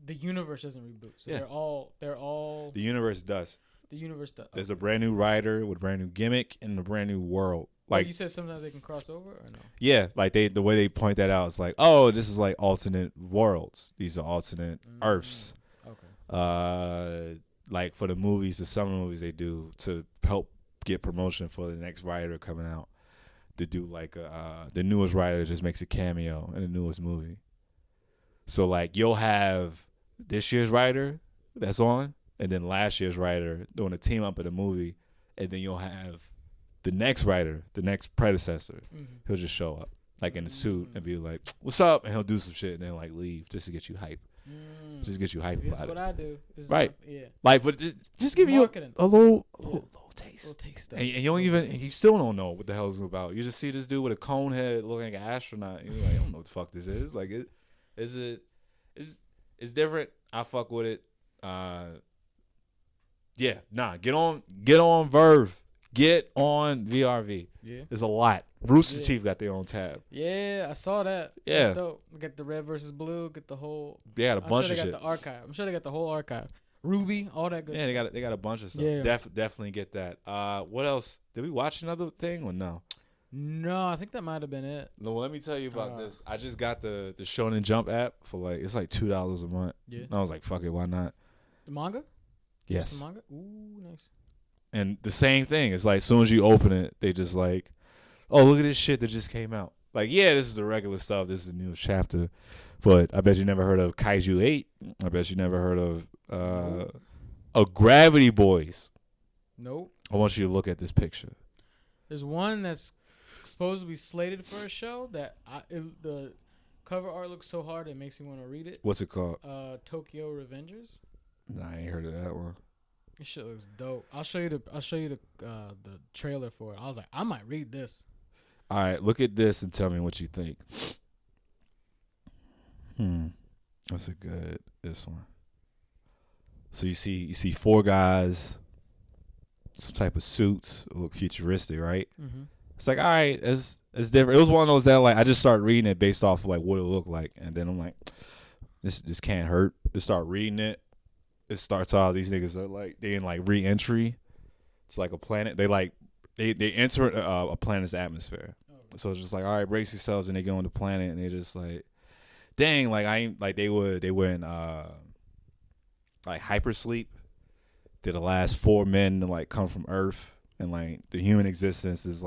the universe doesn't reboot. So they're all. The universe does. The universe does. There's a brand new writer with a brand new gimmick and a brand new world. Like you said, sometimes they can cross over or no? Yeah, like the way they point that out, it's like, oh, this is like alternate worlds. These are alternate Earths. Okay. Like for the movies, the summer movies they do to help get promotion for the next writer coming out. To do like the newest writer just makes a cameo in the newest movie. So like you'll have this year's writer that's on, and then last year's writer doing a team up in a movie, and then you'll have the next writer, the next predecessor. He'll just show up like in the suit and be like, "What's up?" and he'll do some shit and then like leave just to get you hype. Just to get you hype about it. This is what I do. Right. Yeah. Like, but just give you a little taste. Little taste. And you don't even, you still don't know what the hell it's about. You just see this dude with a cone head looking like an astronaut. And you're like, I don't know what the fuck this is. Like, it's different. I fuck with it. Yeah, nah. Get on Verve. Get on VRV. Yeah. There's a lot. Rooster Teeth got their own tab. Yeah, I saw that. Yeah. That's dope. Get the red versus blue. Get the whole. They got a bunch of shit. I'm sure they got the archive. I'm sure they got the whole archive. Ruby, all that good stuff. Yeah, they got a bunch of stuff. Yeah. Definitely get that. What else? Did we watch another thing or no? No, I think that might have been it. No, well, let me tell you about this. I just got the Shonen Jump app for like, it's like $2 a month. Yeah. And I was like, fuck it, why not? The manga? Yes. The manga? Ooh, nice. And the same thing. It's like as soon as you open it, they just like, oh, look at this shit that just came out. Like, yeah, this is the regular stuff. This is the new chapter. But I bet you never heard of Kaiju 8. I bet you never heard of Gravity Boys. Nope. I want you to look at this picture. There's one that's supposed to be slated for a show that the cover art looks so hard it makes me want to read it. What's it called? Tokyo Revengers. Nah, I ain't heard of that one. This shit looks dope. I'll show you the trailer for it. I was like, I might read this. All right, look at this and tell me what you think. That's this one. So you see 4 guys, some type of suits, look futuristic, right? Mm-hmm. It's like, all right, it's different. It was one of those that like I just started reading it based off of like what it looked like, and then I'm like, this can't hurt. Just start reading it. It starts off, these niggas are like, they in like re-entry to like a planet. They enter a planet's atmosphere. So it's just like, all right, brace yourselves, and they go on the planet, and they just like, dang, like I ain't like they were in like hypersleep. They're the last 4 men to like come from Earth, and like the human existence is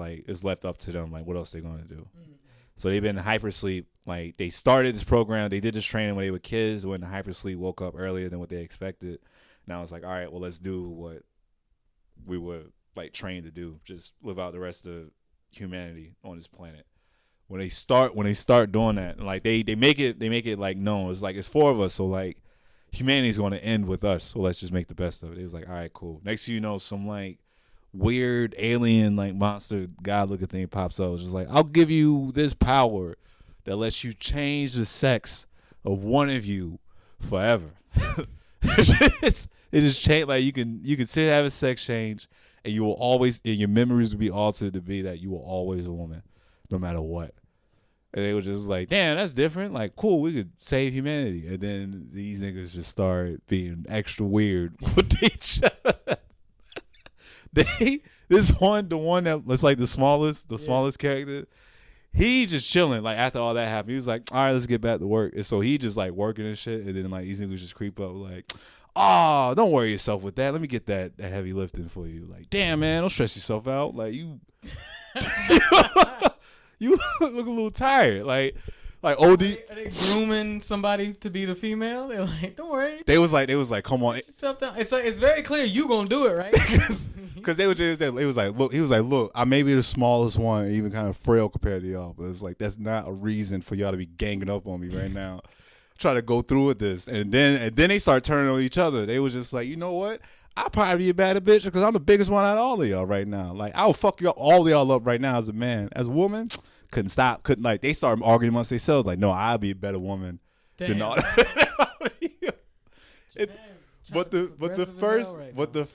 left up to them. Like, what else they gonna do? Mm-hmm. So they've been in hypersleep. Like, they started this program. They did this training when they were kids, when the hypersleep woke up earlier than what they expected. Now it's like, all right, well, let's do what we were like trained to do. Just live out the rest of humanity on this planet. When they start doing that, and like they make it like known. It's like, it's 4 of us, so like humanity's going to end with us. So let's just make the best of it. It was like, all right, cool. Next thing you know, some like weird alien like monster god looking thing pops up. It's just like, I'll give you this power that lets you change the sex of one of you forever. It just changed. Like you can sit have a sex change, and you will always, and your memories will be altered to be that you were always a woman, no matter what. And they were just like, damn, that's different. Like, cool, we could save humanity. And then these niggas just start being extra weird with each other. The one that looks like the smallest character, he just chilling. Like, after all that happened, he was like, all right, let's get back to work. And so he just like working and shit. And then like these niggas just creep up like, oh, don't worry yourself with that. Let me get that heavy lifting for you. Like, damn, man, don't stress yourself out. Like, you look a little tired. Like Like OD. Are they grooming somebody to be the female? They're like, don't worry. They was like, come on. It's like, it's very clear you gonna do it, right? Because they was like, look, he was like, look, I may be the smallest one, even kind of frail compared to y'all, but it's like that's not a reason for y'all to be ganging up on me right now. Try to go through with this, and then they start turning on each other. They was just like, you know what? I'll probably be a better bitch because I'm the biggest one out of all of y'all right now. Like I'll fuck all of y'all up right now as a man. As a woman, couldn't stop. Couldn't like. They started arguing amongst themselves. Like, no, I'll be a better woman than all. But the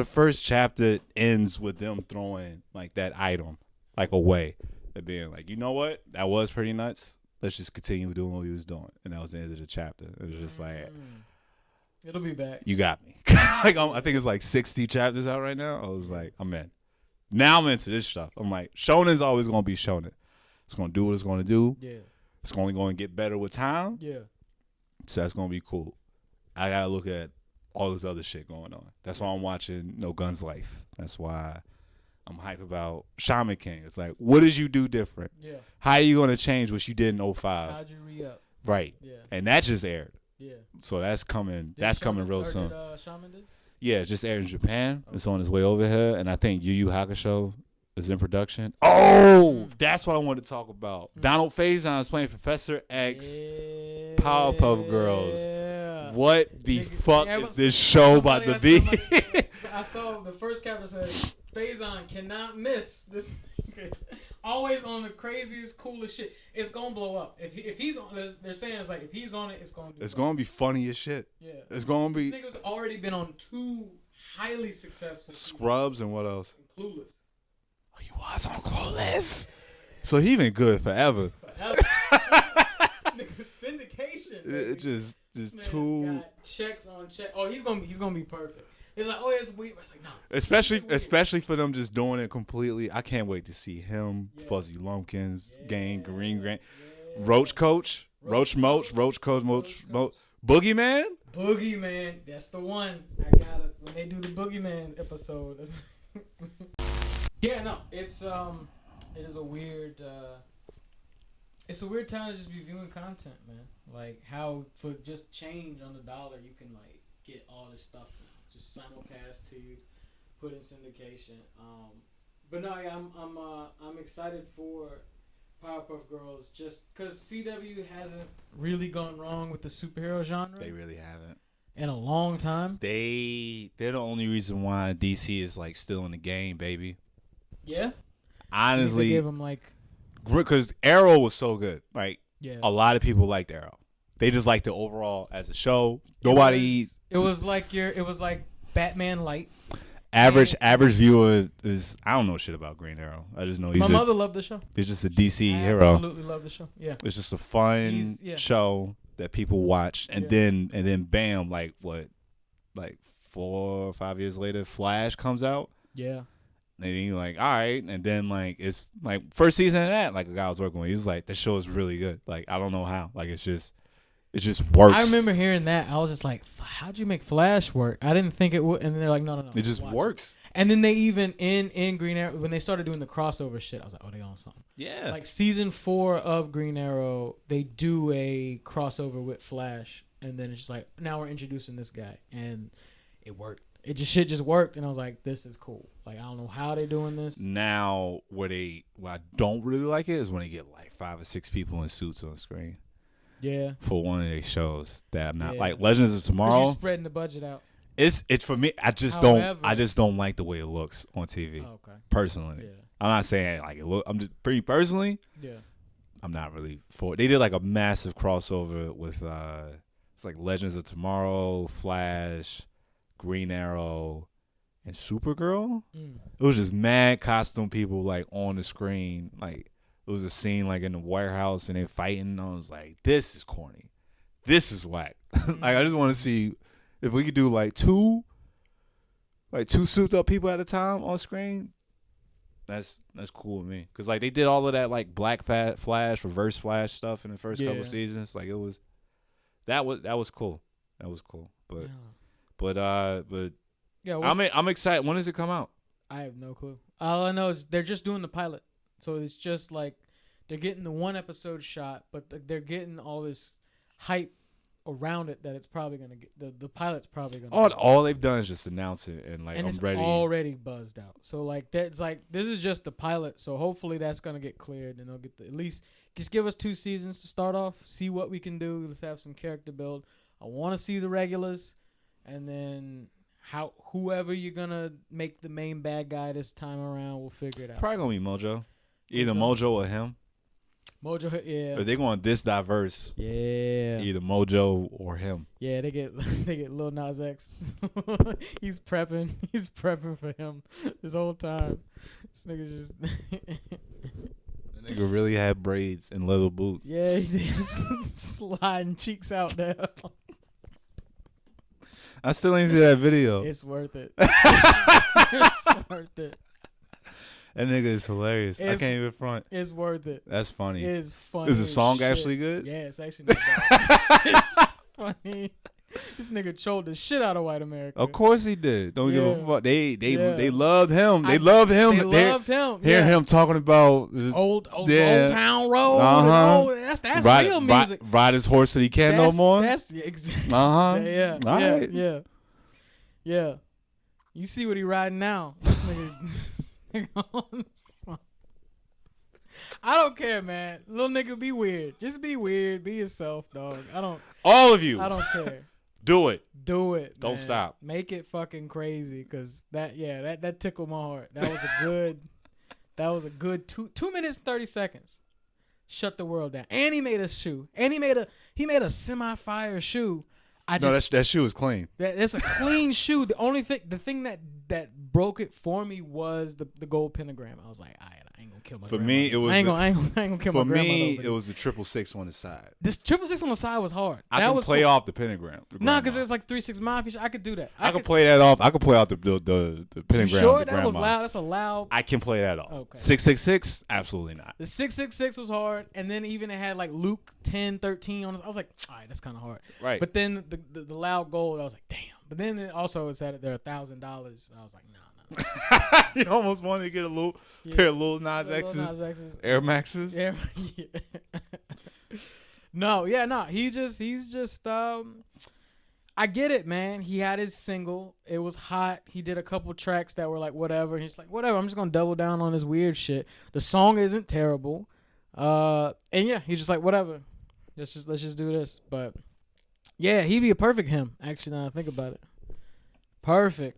first chapter ends with them throwing like that item like away, and being like, you know what, that was pretty nuts. Let's just continue doing what we was doing, and that was the end of the chapter. It was just like, it'll be back. You got me. Like I think it's like 60 chapters out right now. I was like, I'm in. Now I'm into this stuff. I'm like, shonen's always gonna be shonen. It's gonna do what it's gonna do. Yeah. It's only gonna get better with time. Yeah. So that's gonna be cool. I gotta look at all this other shit going on. That's why I'm watching No Guns Life. That's why I'm hype about Shaman King. It's like, what did you do different? Yeah. How are you gonna change what you did in 05? How'd you re-up? Right. Yeah. And that just aired. Yeah. So that's coming. Coming real soon. Shaman did? Yeah, it just aired in Japan. Okay. It's on its way over here, and I think Yu Yu Hakusho is in production. Oh, that's what I wanted to talk about. Donald Faison is playing Professor X. Yeah. Powerpuff Girls. What the fuck is this show about to be? I saw the first caption said, Faison cannot miss this. Always on the craziest, coolest shit. It's gonna blow up. If he's on, they're saying it's like if he's on it, it's gonna. It's gonna be funny as shit. Yeah, it's gonna be. This nigga's already been on 2 highly successful. Scrubs and what else? And Clueless. Oh, he was on Clueless. So he been good forever. Syndication. It just too. Got checks on check. Oh, he's gonna be perfect. It's like, oh, it's weird. It's like, no. Especially for them just doing it completely. I can't wait to see him, Fuzzy Lumpkins, Gang, Green Grant, Roach Coach, Roach Coach, Boogeyman. Boogeyman, that's the one. I got it when they do the Boogeyman episode. Yeah, no, it is a weird. It's a weird time to just be viewing content, man. Like how for just change on the dollar, you can like get all this stuff. Just simulcast to you, put in syndication. But no, yeah, I'm excited for Powerpuff Girls just because CW hasn't really gone wrong with the superhero genre. They really haven't in a long time. They're the only reason why DC is like still in the game, baby. Yeah. Honestly, they gave them like because Arrow was so good. Like a lot of people liked Arrow. They just liked the overall as a show. Nobody. It was like Batman Light. Average viewer is I don't know shit about Green Arrow. I just know my mother loved the show. He's just a DC hero. Absolutely love the show. Yeah. It's just a fun show that people watch, and then bam, like 4 or 5 years later, Flash comes out. Yeah. And then you're like, all right, and then like it's like first season of that, like a guy I was working with, he was like, this show is really good. Like I don't know how, like it just works. I remember hearing that. I was just like, how'd you make Flash work? I didn't think it would. And they're like, no. It just works. And then they even, in Green Arrow, when they started doing the crossover shit, I was like, oh, they on something. Yeah. Like season 4 of Green Arrow, they do a crossover with Flash. And then it's just like, now we're introducing this guy. And it worked. Shit just worked. And I was like, this is cool. Like, I don't know how they're doing this. Now, what I don't really like it is when they get like 5 or 6 people in suits on screen. Yeah. For one of these shows that I'm not like Legends of Tomorrow. You're spreading the budget out. It's for me. I just don't like the way it looks on TV. Oh, okay. Personally, yeah. I'm not saying like it look. I'm just pretty personally. Yeah. I'm not really for it. They did like a massive crossover with it's like Legends of Tomorrow, Flash, Green Arrow, and Supergirl. It was just mad costume people like on the screen like. It was a scene like in the warehouse and they fighting. I was like, this is corny. This is whack. Like I just want to see if we could do like two souped up people at a time on screen. That's cool with me. Cause like they did all of that like Black Flash, Reverse Flash stuff in the first couple seasons. Like it was that was cool. That was cool. But I'm excited. When does it come out? I have no clue. All I know is they're just doing the pilot. So it's just like they're getting the 1 episode shot, but they're getting all this hype around it that it's probably gonna get the pilot's probably gonna. All they've done is just announce it and like and I'm it's ready. Already buzzed out. So like that's like this is just the pilot. So hopefully that's gonna get cleared and they'll get at least just give us 2 seasons to start off. See what we can do. Let's have some character build. I want to see the regulars, and then whoever you're gonna make the main bad guy this time around, we'll figure it out. Probably gonna be Mojo, either Mojo or him. Mojo, yeah. If they're going this diverse, yeah. Either Mojo or him. Yeah, they get Lil Nas X. He's prepping for him this whole time. This nigga just. That nigga really had braids and leather boots. Yeah, he did. Sliding cheeks out there. I still ain't see that video. It's worth it. It's worth it. That nigga is hilarious. I can't even front. It's worth it. That's funny. It's funny. Is the song shit. actually good? Yeah, it's actually not bad. It's funny. This nigga trolled the shit out of white America. Of course he did. Don't give a fuck. They Yeah. loved him. They loved him. They loved him. Hear him talking about old Town Road. That's real music. Ride his horse that he can't no more. That's exactly. Yeah. All right. Yeah. You see what he riding now? This nigga. I don't care, man. Little nigga, be weird. Just be weird. Be yourself, dog. All of you. I don't care. Do it. Do it. Don't man. stop. Make it fucking crazy, cause that tickled my heart. That was a good 2 minutes and 30 seconds. Shut the world down. And he made a shoe. And he made a semi-fire shoe. That shoe is clean. That's a clean shoe. The thing that broke it for me was the gold pentagram. I was like, I ain't gonna kill my. For grandma. me, it was. I ain't gonna kill my grandma. For me, it was the 666 on the side. This 666 on the side was hard. I can play off the pentagram. Nah, because it's like 3-6 Mafia. I could do that. I could play that off. I could play off the pentagram. You sure? That was loud. That's a loud. I can play that off. Okay. 666, absolutely not. The 666 was hard, and then even it had like Luke 10-13 on it. I was like, all right, that's kind of hard. Right. But then the loud gold, I was like, damn. But then it also it's at they're $1,000. I was like, nah. You almost wanted to get a pair of Lil Nas X's, Air Maxes. Yeah. No. He's just. I get it, man. He had his single. It was hot. He did a couple tracks that were like whatever, and he's like whatever. I'm just gonna double down on this weird shit. The song isn't terrible, and yeah, he's just like whatever. Let's just do this. But yeah, he'd be a perfect him. Actually, now I think about it, perfect.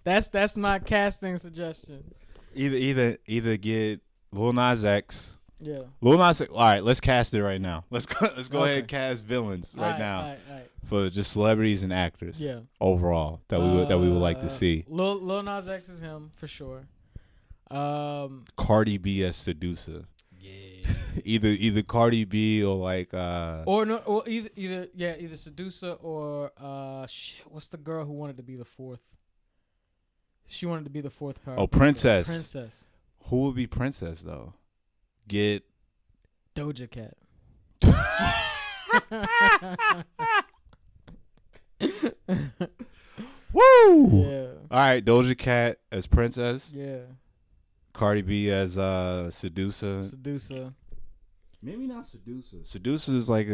That's my casting suggestion. Either get Lil Nas X. Yeah. Lil Nas X. All right, let's cast it right now. Let's go ahead and cast villains right now all right. for just celebrities and actors. Yeah. Overall, that we would like to see. Lil Nas X is him for sure. Cardi B as Seducer. Yeah. either Cardi B or like either Seducer or what's the girl who wanted to be the fourth? She wanted to be the fourth power. Oh, Princess. Princess. Who would be Princess though? Get Doja Cat. Woo! Yeah. All right, Doja Cat as Princess. Yeah. Cardi B as Seducer. Maybe not Seducer. Seducer is like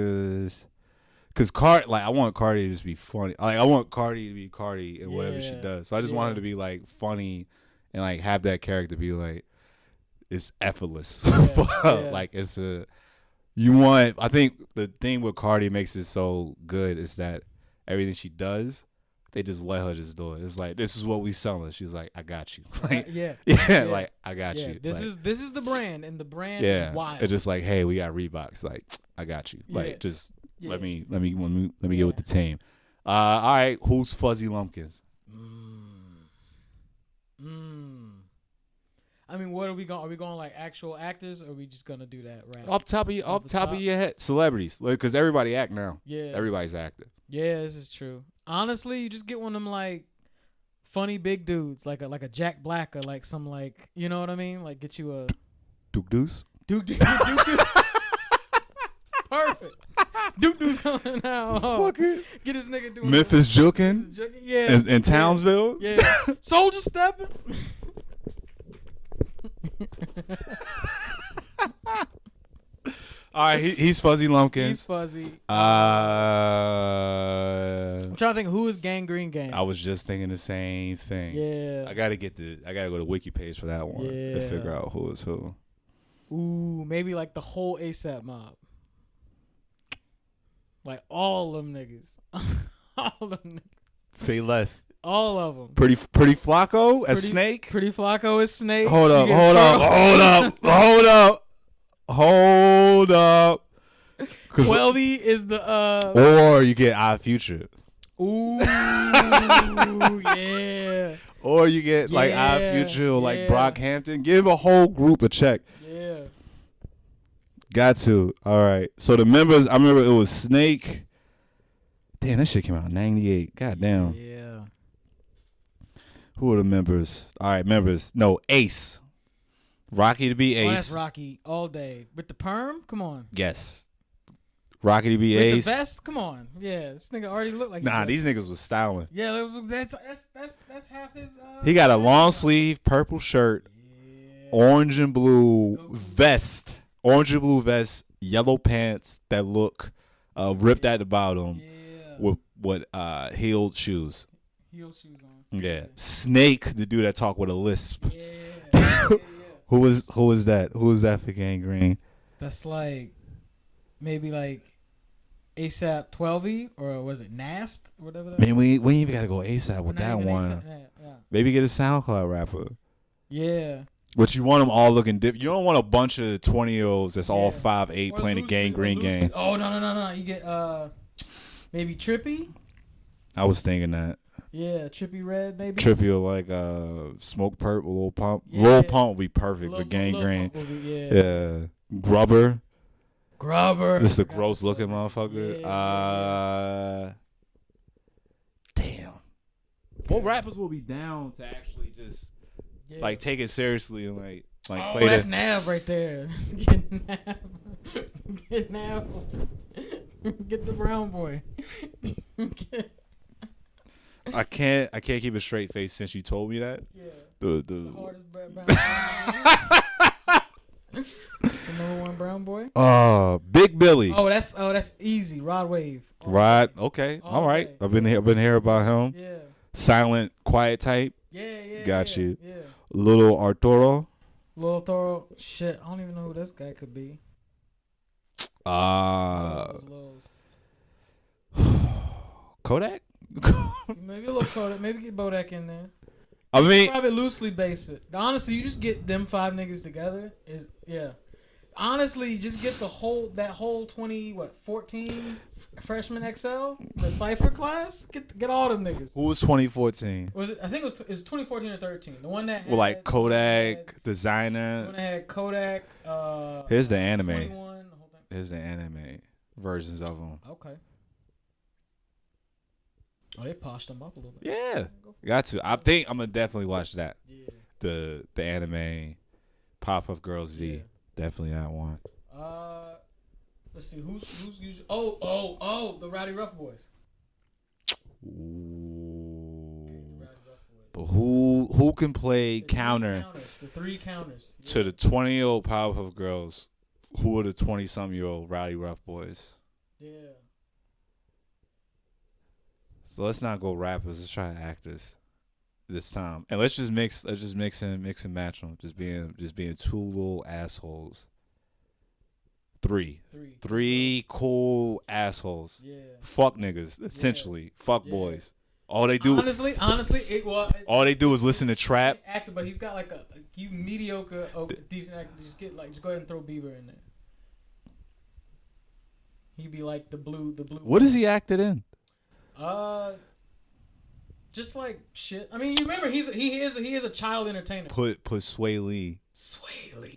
cause I want Cardi to just be funny. Like I want Cardi to be Cardi in whatever she does. So I just want her to be like funny and like have that character be like it's effortless. Like it's I think the thing with Cardi makes it so good is that everything she does, they just let her just do it. It's like this is what we selling. She's like, I got you. Like like I got you. This is the brand, and the brand is wild. It's just like, hey, we got Reeboks. Like I got you. Like just let me get with the team. All right, who's Fuzzy Lumpkins? I mean, what are we going? Are we going like actual actors, or are we just gonna do that right off top of your head? Celebrities, because everybody act now. Yeah, everybody's acting. Yeah, this is true. Honestly, you just get one of them like funny big dudes, like a Jack Black or like some like, you know what I mean? Like get you a Duke Deuce. Duke Deuce. Perfect. Duke Deuce coming now. Fuck it. Get this nigga doing Memphis Jukin. Yeah. In Townsville. Yeah. Soldier stepping. All right, he's Fuzzy Lumpkins. He's Fuzzy. I'm trying to think who is Gangrene Gang. I was just thinking the same thing. Yeah. I gotta go to Wiki page for that one to figure out who is who. Ooh, maybe like the whole ASAP mob. Like all them niggas. All them niggas. Say less. All of them. Pretty Flacco as Snake. Pretty Flacco as Snake. Hold up. 12E is the Or you get Odd Future. Ooh, yeah. Or you get like Odd Future or like Brockhampton. Give a whole group a check. Yeah. Got to. All right. So the members, I remember it was Snake. Damn, that shit came out in 98. God damn. Yeah. Who are the members? All right, members. No, Ace. Rocky to be Ace. Oh, that's Rocky all day. With the perm? Come on. Yes. Rocky to be With Ace. the vest? Come on. Yeah, this nigga already looked like these niggas was styling. Yeah, that's half his he got a long sleeve purple shirt, orange and blue vest. Orange and blue vest, yellow pants that look ripped at the bottom with heeled shoes. Heeled shoes on. Yeah. Snake, the dude that talk with a lisp. Yeah. Who is that? Who is that for Gangrene? That's like maybe like ASAP 12E or was it Nast or whatever that Man, we ain't even gotta go ASAP with that one. Yeah. Maybe get a SoundCloud rapper. Yeah. But you want them all looking different. You don't want a bunch of 20-year-olds that's all 5'8" playing a Gangrene game. Oh no! You get maybe Trippy. I was thinking that. Yeah, Trippy Red maybe. Trippy or like Smoke Perp or Lil Pump. Yeah. Lil Pump would be perfect for Gangrene. Yeah. Grubber. This is a gross looking motherfucker. Yeah. Damn. What rappers will be down to actually just like take it seriously and like play that's that? Nav right there. Get Nav. Get Nav. Get the brown boy. I can't keep a straight face since you told me that. Yeah. The hardest brown boy. The number one brown boy. Big Billy. Oh, that's easy. Rod Wave. Rod. Okay. All right. I've been here about him. Yeah. Silent, quiet type. Yeah. Got you. Yeah. Little Arturo. Lil Thoro. Shit, I don't even know who this guy could be. Kodak. Maybe a little Kodak. Maybe get Bodak in there. I mean, probably loosely base it. Honestly, you just get them 5 niggas together. Honestly, just get that whole 14 freshman XL, the Cypher class. Get all them niggas. Who was 2014? Was it? I think it was 2014 or 13. The one that had, like Kodak, Designer. The one that had Kodak. Here's the anime. 21, the whole thing. Here's the anime versions of them. Okay. Oh, they poshed them up a little bit. Yeah, got to. I think I'm gonna definitely watch that. Yeah. The anime, Pop-Up Girls Z. Yeah. Definitely that one. Let's see who's usually. Oh, the Rowdy Rough Boys. Ooh. But who can play counter? The 3 counters To the 20-year-old Powerpuff Girls? Who are the 20-some-year-old Rowdy Rough Boys? Yeah. So let's not go rappers. Let's try actors this time, and let's just mix and match them. Just being 2 little assholes. 3 cool assholes. Yeah. Fuck niggas, essentially. Fuck boys. All they do. Honestly, all they do is listen to trap. Actor, but he's got like he's mediocre, decent actor. Just go ahead and throw Bieber in there. He'd be like the blue. What is he acted in? Just like shit. I mean, you remember he is a child entertainer. Put Sway Lee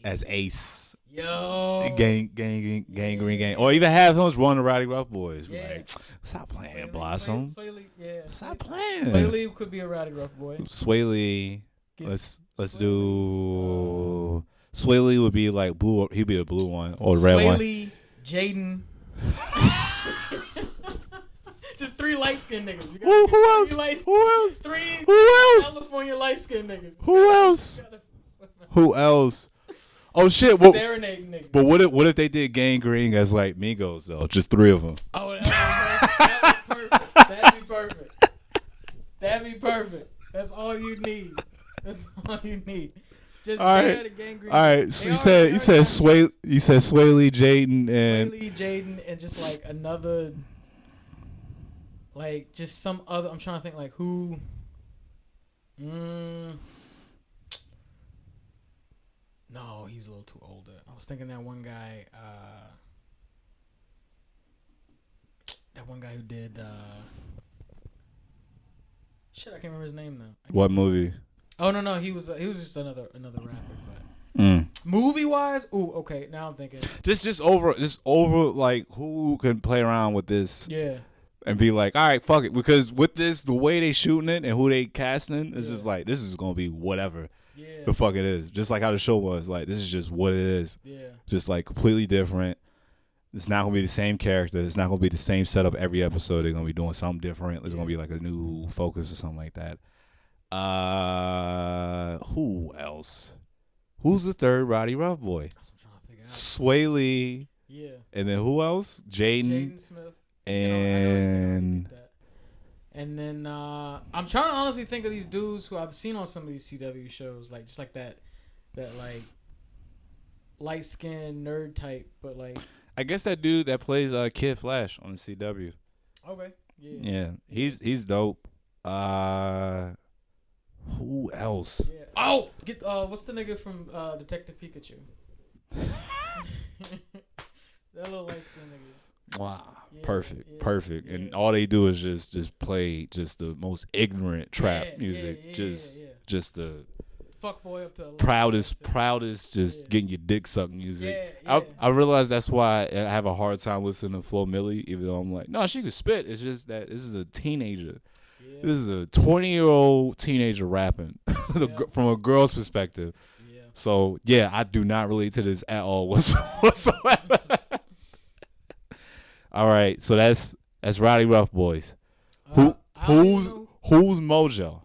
as Ace. Yo. Gangrene Gang. Or even have him as one of the Rowdy Rough Boys. Yeah. Like, stop playing, Blossom. Sway Lee, yeah. Stop playing. Sway Lee could be a Rowdy Rough Boy. Sway Lee. Let's do. Sway Lee would be like blue. He'd be a blue one or a red one. Sway Lee, Jaden. Just 3 light skinned niggas. Who else? 3 Who else? 3 Who else? California light skinned niggas. Who else? Who else? Oh shit! Well, Serenading niggas. but what if they did Gangrene as like Migos though? Just 3 of them. Oh, that'd be perfect. That'd be perfect. That'd be perfect. That's all you need. That's all you need. Just all right. The Gangrene. All right. So you said Sway Lee, Jaden, and Sway Lee, Jaden, and just like another, like just some other. I'm trying to think like who. No, he's a little too older. I was thinking that one guy. That one guy who did. Shit, I can't remember his name now. What movie? Oh no, he was just another rapper. But movie wise, ooh, okay. Now I'm thinking. Just over like who can play around with this? Yeah. And be like, all right, fuck it, because with this, the way they shooting it and who they casting, it's just like this is gonna be whatever the fuck it is. Just like how the show was, like this is just what it is. Yeah. Just like completely different. It's not gonna be the same character. It's not gonna be the same setup every episode. They're gonna be doing something different. There's gonna be like a new focus or something like that. Who else? Who's the third Roddy Rough boy? That's what I'm trying to figure out. Sway Lee. Yeah. And then who else? Jaden Smith. And then I'm trying to honestly think of these dudes who I've seen on some of these CW shows, like just like that like light skinned nerd type, but like I guess that dude that plays Kid Flash on the CW. Okay. Yeah. Yeah. He's dope. Who else? Yeah. Oh, get what's the nigga from Detective Pikachu? That little light skinned nigga. Wow, yeah, perfect. Yeah. And all they do is just play just the most ignorant trap music, just the fuck boy up to proudest, just getting your dick sucked music. I realize that's why I have a hard time listening to Flo Milli, even though I'm like, no, she can spit. It's just that this is a teenager. Yeah. This is a 20-year-old teenager rapping from a girl's perspective. Yeah. So yeah, I do not relate to this at all whatsoever. All right, so that's Roddy Rough boys. Who's Mojo?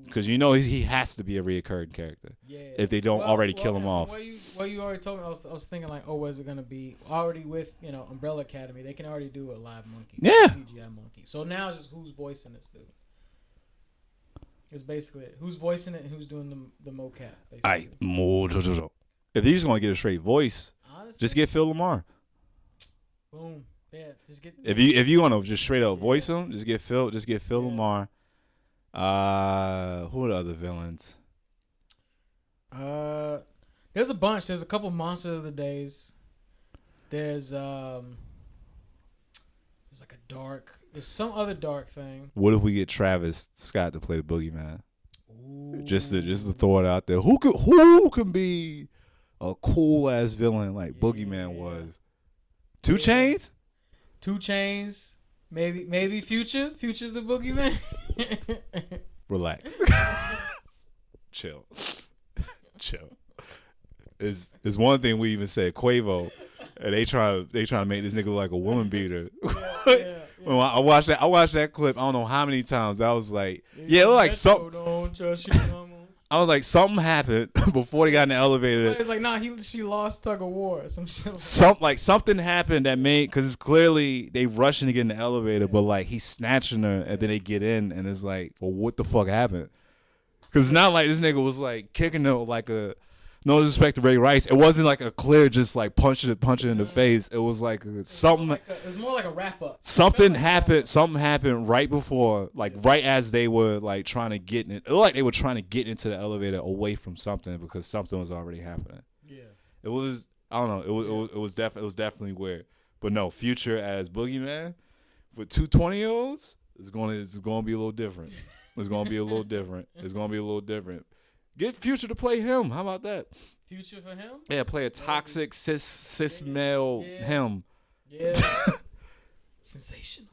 Because you know he has to be a reoccurring character. Yeah. If they don't already kill him off. What you already told me, I was thinking like, oh, was it gonna be already with Umbrella Academy? They can already do a live monkey, CGI monkey. So now it's just who's voicing this dude. It's basically it. Who's voicing it and who's doing the mocap. Mojo. If you're just gonna get a straight voice, honestly, just get Phil Lamar. Boom. Yeah, just get. If you want to just straight up voice him, just get Phil Lamar. Who are the other villains? There's a bunch. There's a couple Monsters of the Days. There's like there's some other dark thing. What if we get Travis Scott to play the Boogeyman? Ooh. Just to throw it out there. Who can be a cool ass villain like Boogeyman was? 2 Chainz? 2 Chainz. Maybe Future. Future's the Boogeyman. Relax. Chill. It's one thing we even said Quavo, and they try to make this nigga look like a woman beater. Yeah. When I watched that clip, I don't know how many times. I was like, it looked like something. I was like, something happened before they got in the elevator. It's like, nah, she lost tug of war or some shit. Something happened that made, because it's clearly they rushing to get in the elevator, but like he's snatching her, and then they get in, and it's like, well, what the fuck happened? Because it's not like this nigga was like kicking her like a, no disrespect to Ray Rice. It wasn't like a clear just like punching in the face. It was like something. It was more like a wrap up. Something happened right before, like right as they were like trying to get in it. It looked like they were trying to get into the elevator away from something because something was already happening. Yeah. It was, I don't know. It was definitely weird. But no, Future as Boogeyman with 2 20-year-olds is going to be a little different. It's going to be a little different. Get Future to play him. How about that? Future for him? Yeah, play a toxic cis male him. Yeah. Sensational.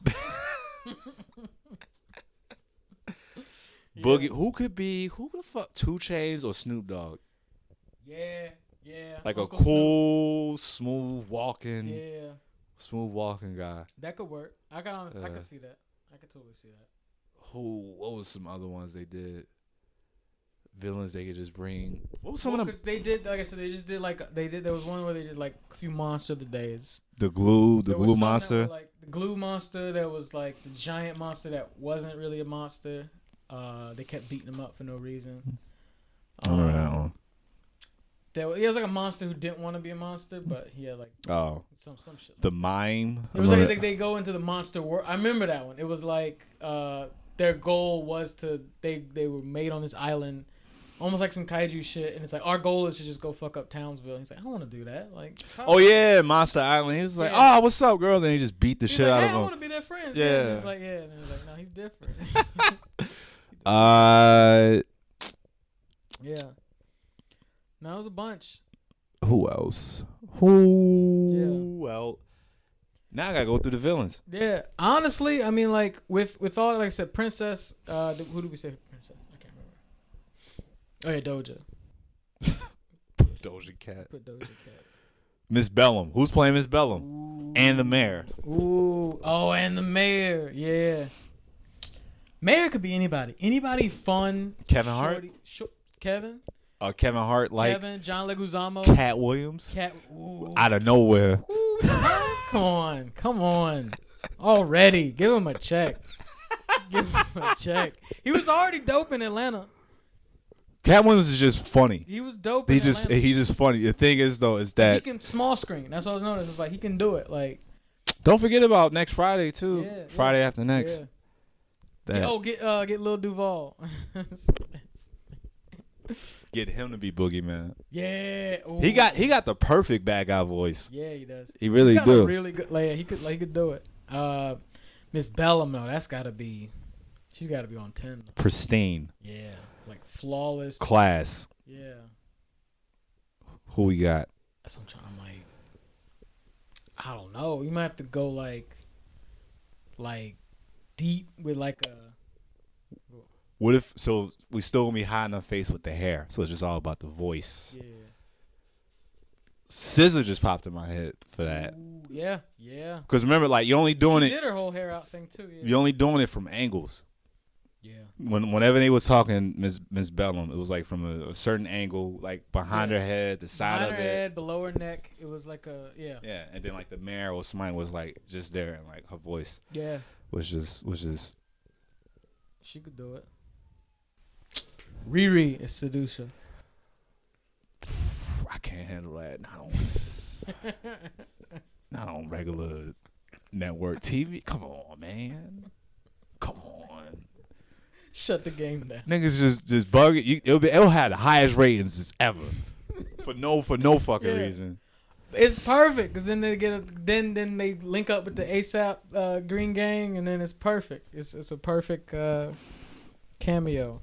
Boogie. Who the fuck? 2 Chainz or Snoop Dogg? Yeah. Like Uncle a cool, smooth walking guy. That could work. I could see that. I could totally see that. What was some other ones they did? villains they could just bring. What was some of them? Because they did, like I said, there was one where they did like a few Monster of the Days. The glue monster. Like the glue monster. There was like the giant monster that wasn't really a monster. They kept beating him up for no reason. I remember that one. He was like a monster who didn't want to be a monster, but he had like some shit. The mime. It was like they go into the monster world. I remember that one. It was like their goal was they were made on this island, almost like some kaiju shit, and it's like our goal is to just go fuck up Townsville. And he's like, I don't want to do that. Like, oh yeah, Monster Island. He was like, oh, what's up, girls? And he just beat the shit out of them. I want to be their friends. Yeah. And he's like, yeah. And he's like, no, he's different. Yeah. No, it was a bunch. Who else? Who else? Now I gotta go through the villains. Yeah, honestly, I mean, like with all, like I said, Princess. Who did we say Princess? I can't remember. Oh yeah, Doja. Doja Cat. Put Doja Cat. Miss Bellum. Who's playing Miss Bellum? Ooh. And the mayor. Ooh. Oh, and the mayor. Yeah. Mayor could be anybody. Anybody fun. Kevin Hart. Kevin. Kevin Hart, like Kevin, John Leguizamo, Cat Williams, out of nowhere. Ooh, come on, already. Give him a check. He was already dope in Atlanta. Cat Williams is just funny. He was dope. He's just funny. The thing is though, is that he can small screen. That's what I was noticing. It's like he can do it. Like, don't forget about next Friday too. Yeah, Friday after next. Yeah. Get Lil Duval. Get him to be Boogeyman. Yeah. Ooh. He got the perfect bad guy voice. Yeah, he does. He really He's got do. A really good. Like, he could do it. Miss Bellum, though, she's got to be on 10. Pristine. Yeah, like flawless. Class. Yeah. Who we got? That's what I'm like. I don't know. You might have to go like deep with like a. What if we still gonna be hiding her face with the hair? So it's just all about the voice. Yeah. SZA just popped in my head for that. Ooh, yeah. Because remember, like you're only doing she did her whole hair out thing too. Yeah. You're only doing it from angles. Yeah. Whenever they was talking, Miss Bellum, it was like from a certain angle, like behind her head, the side behind of her it, head, below her neck. It was like a Yeah, and then like the mayor or somebody was like just there, and like her voice. Yeah. Was just. She could do it. Riri is Seducer. I can't handle that. Not on regular network TV. Come on, man. Come on. Shut the game down. Niggas just bug it. It'll have the highest ratings ever. for no fucking reason. It's perfect because then they then they link up with the ASAP Green Gang and then it's perfect. It's a perfect cameo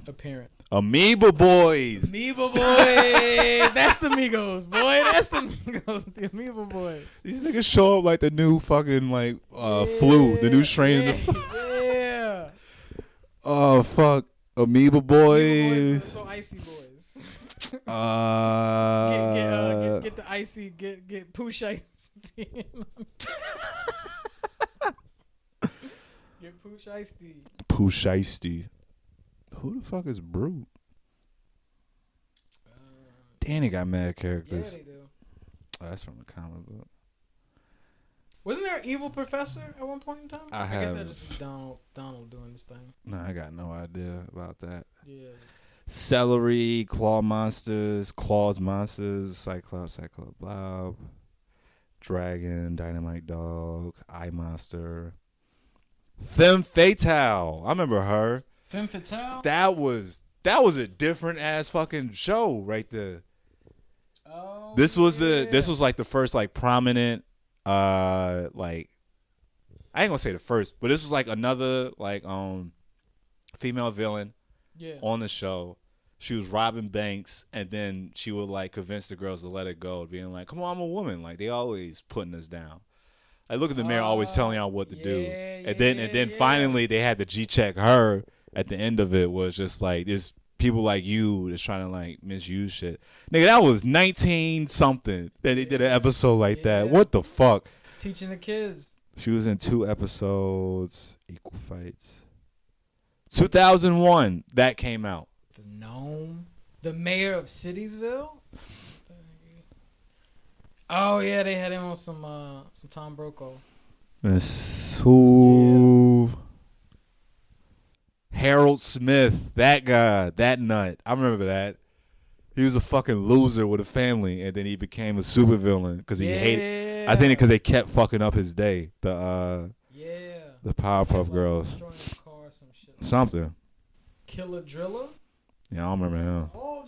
appearance. Amoeba Boys. That's the Migos, boy. That's the Migos. The Amoeba Boys. These niggas show up like the new fucking flu, the new strain of the flu. Yeah. Oh fuck, Amoeba Boys. So icy boys. Get the icy. Get Pooh icy. Get Pooh Shiesty. Pooh Shiesty. Who the fuck is Brute? Danny got mad characters. Yeah, they do. Oh, that's from the comic book. Wasn't there an evil professor at one point in time? I guess that just Donald doing this thing. No, I got no idea about that. Yeah. Celery, Claws Monsters, Cyclops, Blob, Dragon, Dynamite Dog, Eye Monster, Femme Fatale. I remember her. Femme Fatale? That was a different ass fucking show right there. Oh. This was like the first like prominent like I ain't gonna say the first, but this was like another like female villain on the show. She was robbing banks and then she would like convince the girls to let it go, being like, come on, I'm a woman. Like they always putting us down. Like look at the mayor always telling y'all what to do. And then finally they had to G-check her at the end of it was just like there's people like you that's trying to like misuse shit. Nigga, that was 19 something that they did an episode like that. What the fuck? Teaching the kids. She was in 2 episodes. Equal Fights. 2001 that came out. The Gnome, the mayor of Citiesville. Oh yeah, they had him on some Tom Brokaw. Who? Harold Smith, that guy, that nut. I remember that. He was a fucking loser with a family, and then he became a supervillain because he hated. I think because they kept fucking up his day. The Powerpuff Girls. Something. Killer Driller. Yeah, I don't remember him. Oh,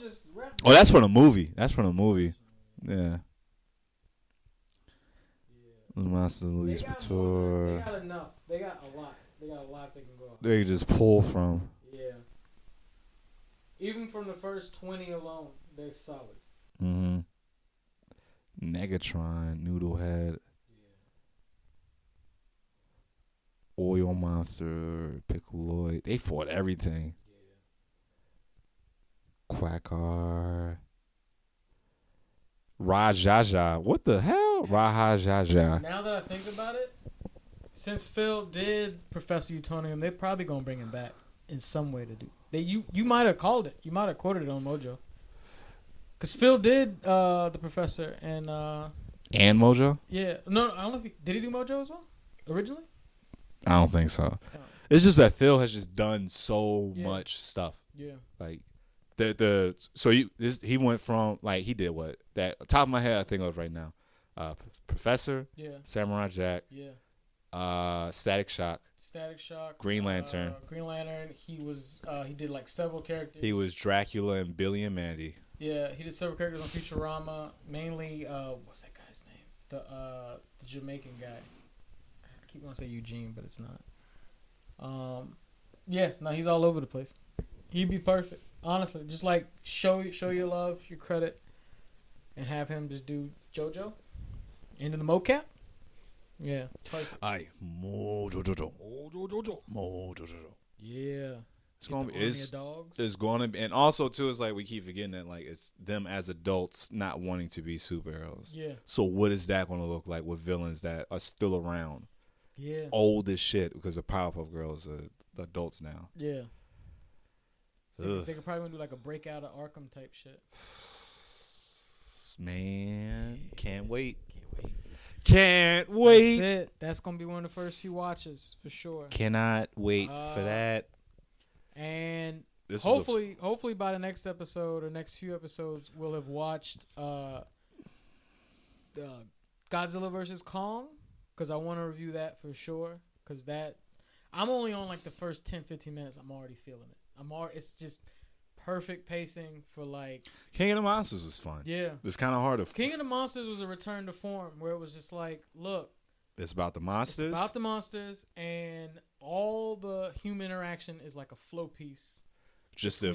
that's from the movie. Yeah. Master Louis Couture. They got enough. They got a lot. They got a lot they can go off. They can just pull from. Yeah. Even from the first 20 alone, they're solid. Mm-hmm. Negatron, Noodlehead. Yeah. Oil Monster, Piccoloid. They fought everything. Yeah. Quackar. Rajaja. What the hell? Rajaja. Now that I think about it, since Phil did Professor Utonium, they're probably gonna bring him back in some way to do. You might have called it. You might have quoted it on Mojo. Cause Phil did the Professor and Mojo. Yeah, no, I don't know if did he do Mojo as well originally. I don't think so. Oh. It's just that Phil has just done so much stuff. Yeah, like he went from like he did what that top of my head I think of right now, Professor. Yeah. Samurai Jack. Yeah. Static Shock, Green Lantern. He did like several characters. He was Dracula and Billy and Mandy. Yeah, he did several characters on Futurama. Mainly, what's that guy's name? The Jamaican guy. I keep wanting to say Eugene, but it's not. Yeah, no, he's all over the place. He'd be perfect, honestly. Just like show your love, your credit, and have him just do JoJo into the mocap. Yeah. Aye. Mojojo. Yeah. It's gonna be, and also too, it's like we keep forgetting that like it's them as adults not wanting to be superheroes. Yeah. So what is that gonna look like with villains that are still around? Yeah. Old as shit because the Powerpuff Girls are adults now. Yeah. So they could probably do like a breakout of Arkham type shit. Man, can't wait. Can't wait. That's it. That's going to be one of the first few watches for sure. Cannot wait for that. And hopefully by the next episode or next few episodes, we'll have watched Godzilla vs. Kong because I want to review that for sure because I'm only on like the first 10, 15 minutes. I'm already feeling it. It's just perfect pacing for like King of the Monsters was fun. Yeah, it's kind of hard to. King of the Monsters was a return to form where it was just like, look, it's about the monsters. It's about the monsters, and all the human interaction is like a flow piece. Just to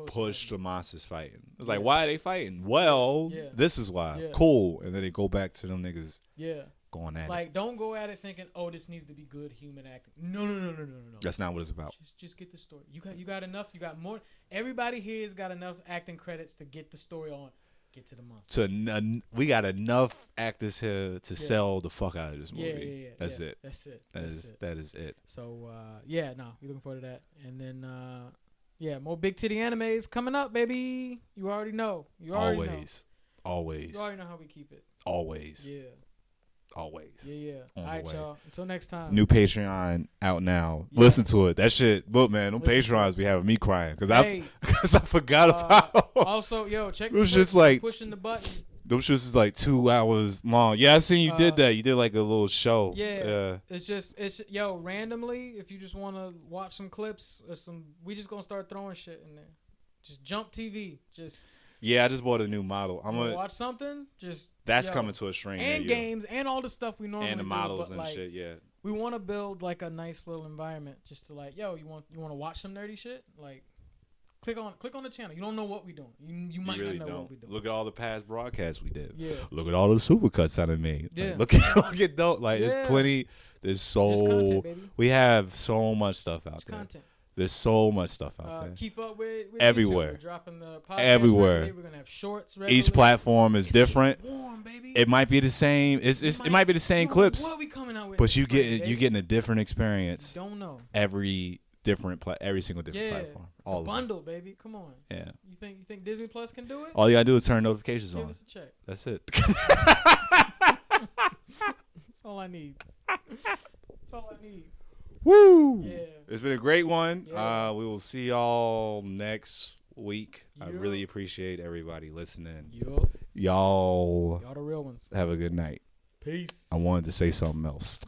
push the monsters fighting. It's like, why are they fighting? Well, this is why. Yeah. Cool, and then they go back to them niggas. Yeah. Going at it. Like, don't go at it thinking, oh, this needs to be good human acting. No. That's not what it's about. Just get the story. You got enough. You got more. Everybody here has got enough acting credits to get the story on. Get to the monsters. We got enough actors here to sell the fuck out of this movie. Yeah. That's it. That is it. So, we're looking forward to that. And then, more big titty animes coming up, baby. You already know. Always. You already know how we keep it. Always. Yeah. Always. Yeah. All right, y'all. Until next time. New Patreon out now. Yeah. Listen to it. That shit. Look, man, them Patreons be having me crying because I forgot about. Also, check. It was just like pushing the button. Those shows is like 2 hours long. Yeah, I seen you did that. You did like a little show. Yeah. It's randomly. If you just want to watch some clips or we just gonna start throwing shit in there. Just Jump TV. Yeah, I just bought a new model. I'm gonna watch something. That's coming to a stream and games and all the stuff we normally and the models do, and shit. Yeah, we want to build like a nice little environment just to like, you want to watch some nerdy shit? Like, click on the channel. You don't know what we doing. You might really not know what we doing. Look at all the past broadcasts we did. Yeah. Look at all the supercuts that I made. Yeah. Like, look at those. Like, there's plenty. There's content, baby. We have so much stuff out there. Content. There's so much stuff out there. Keep up with everywhere. We're dropping the podcast everywhere. We're gonna have shorts. Regularly. Each platform is different. Warm, baby. It might be the same. It might be the same clips. What are we coming out with? But you're getting a different experience. Don't know every every single different platform. All bundle, baby. Come on. Yeah. You think Disney Plus can do it? All you gotta do is turn notifications on. Give us a check. That's it. That's all I need. That's all I need. Woo! Yeah. It's been a great one. Yeah. We will see y'all next week. Yup. I really appreciate everybody listening. Yup. Y'all the real ones. have a good night. Peace. I wanted to say something else.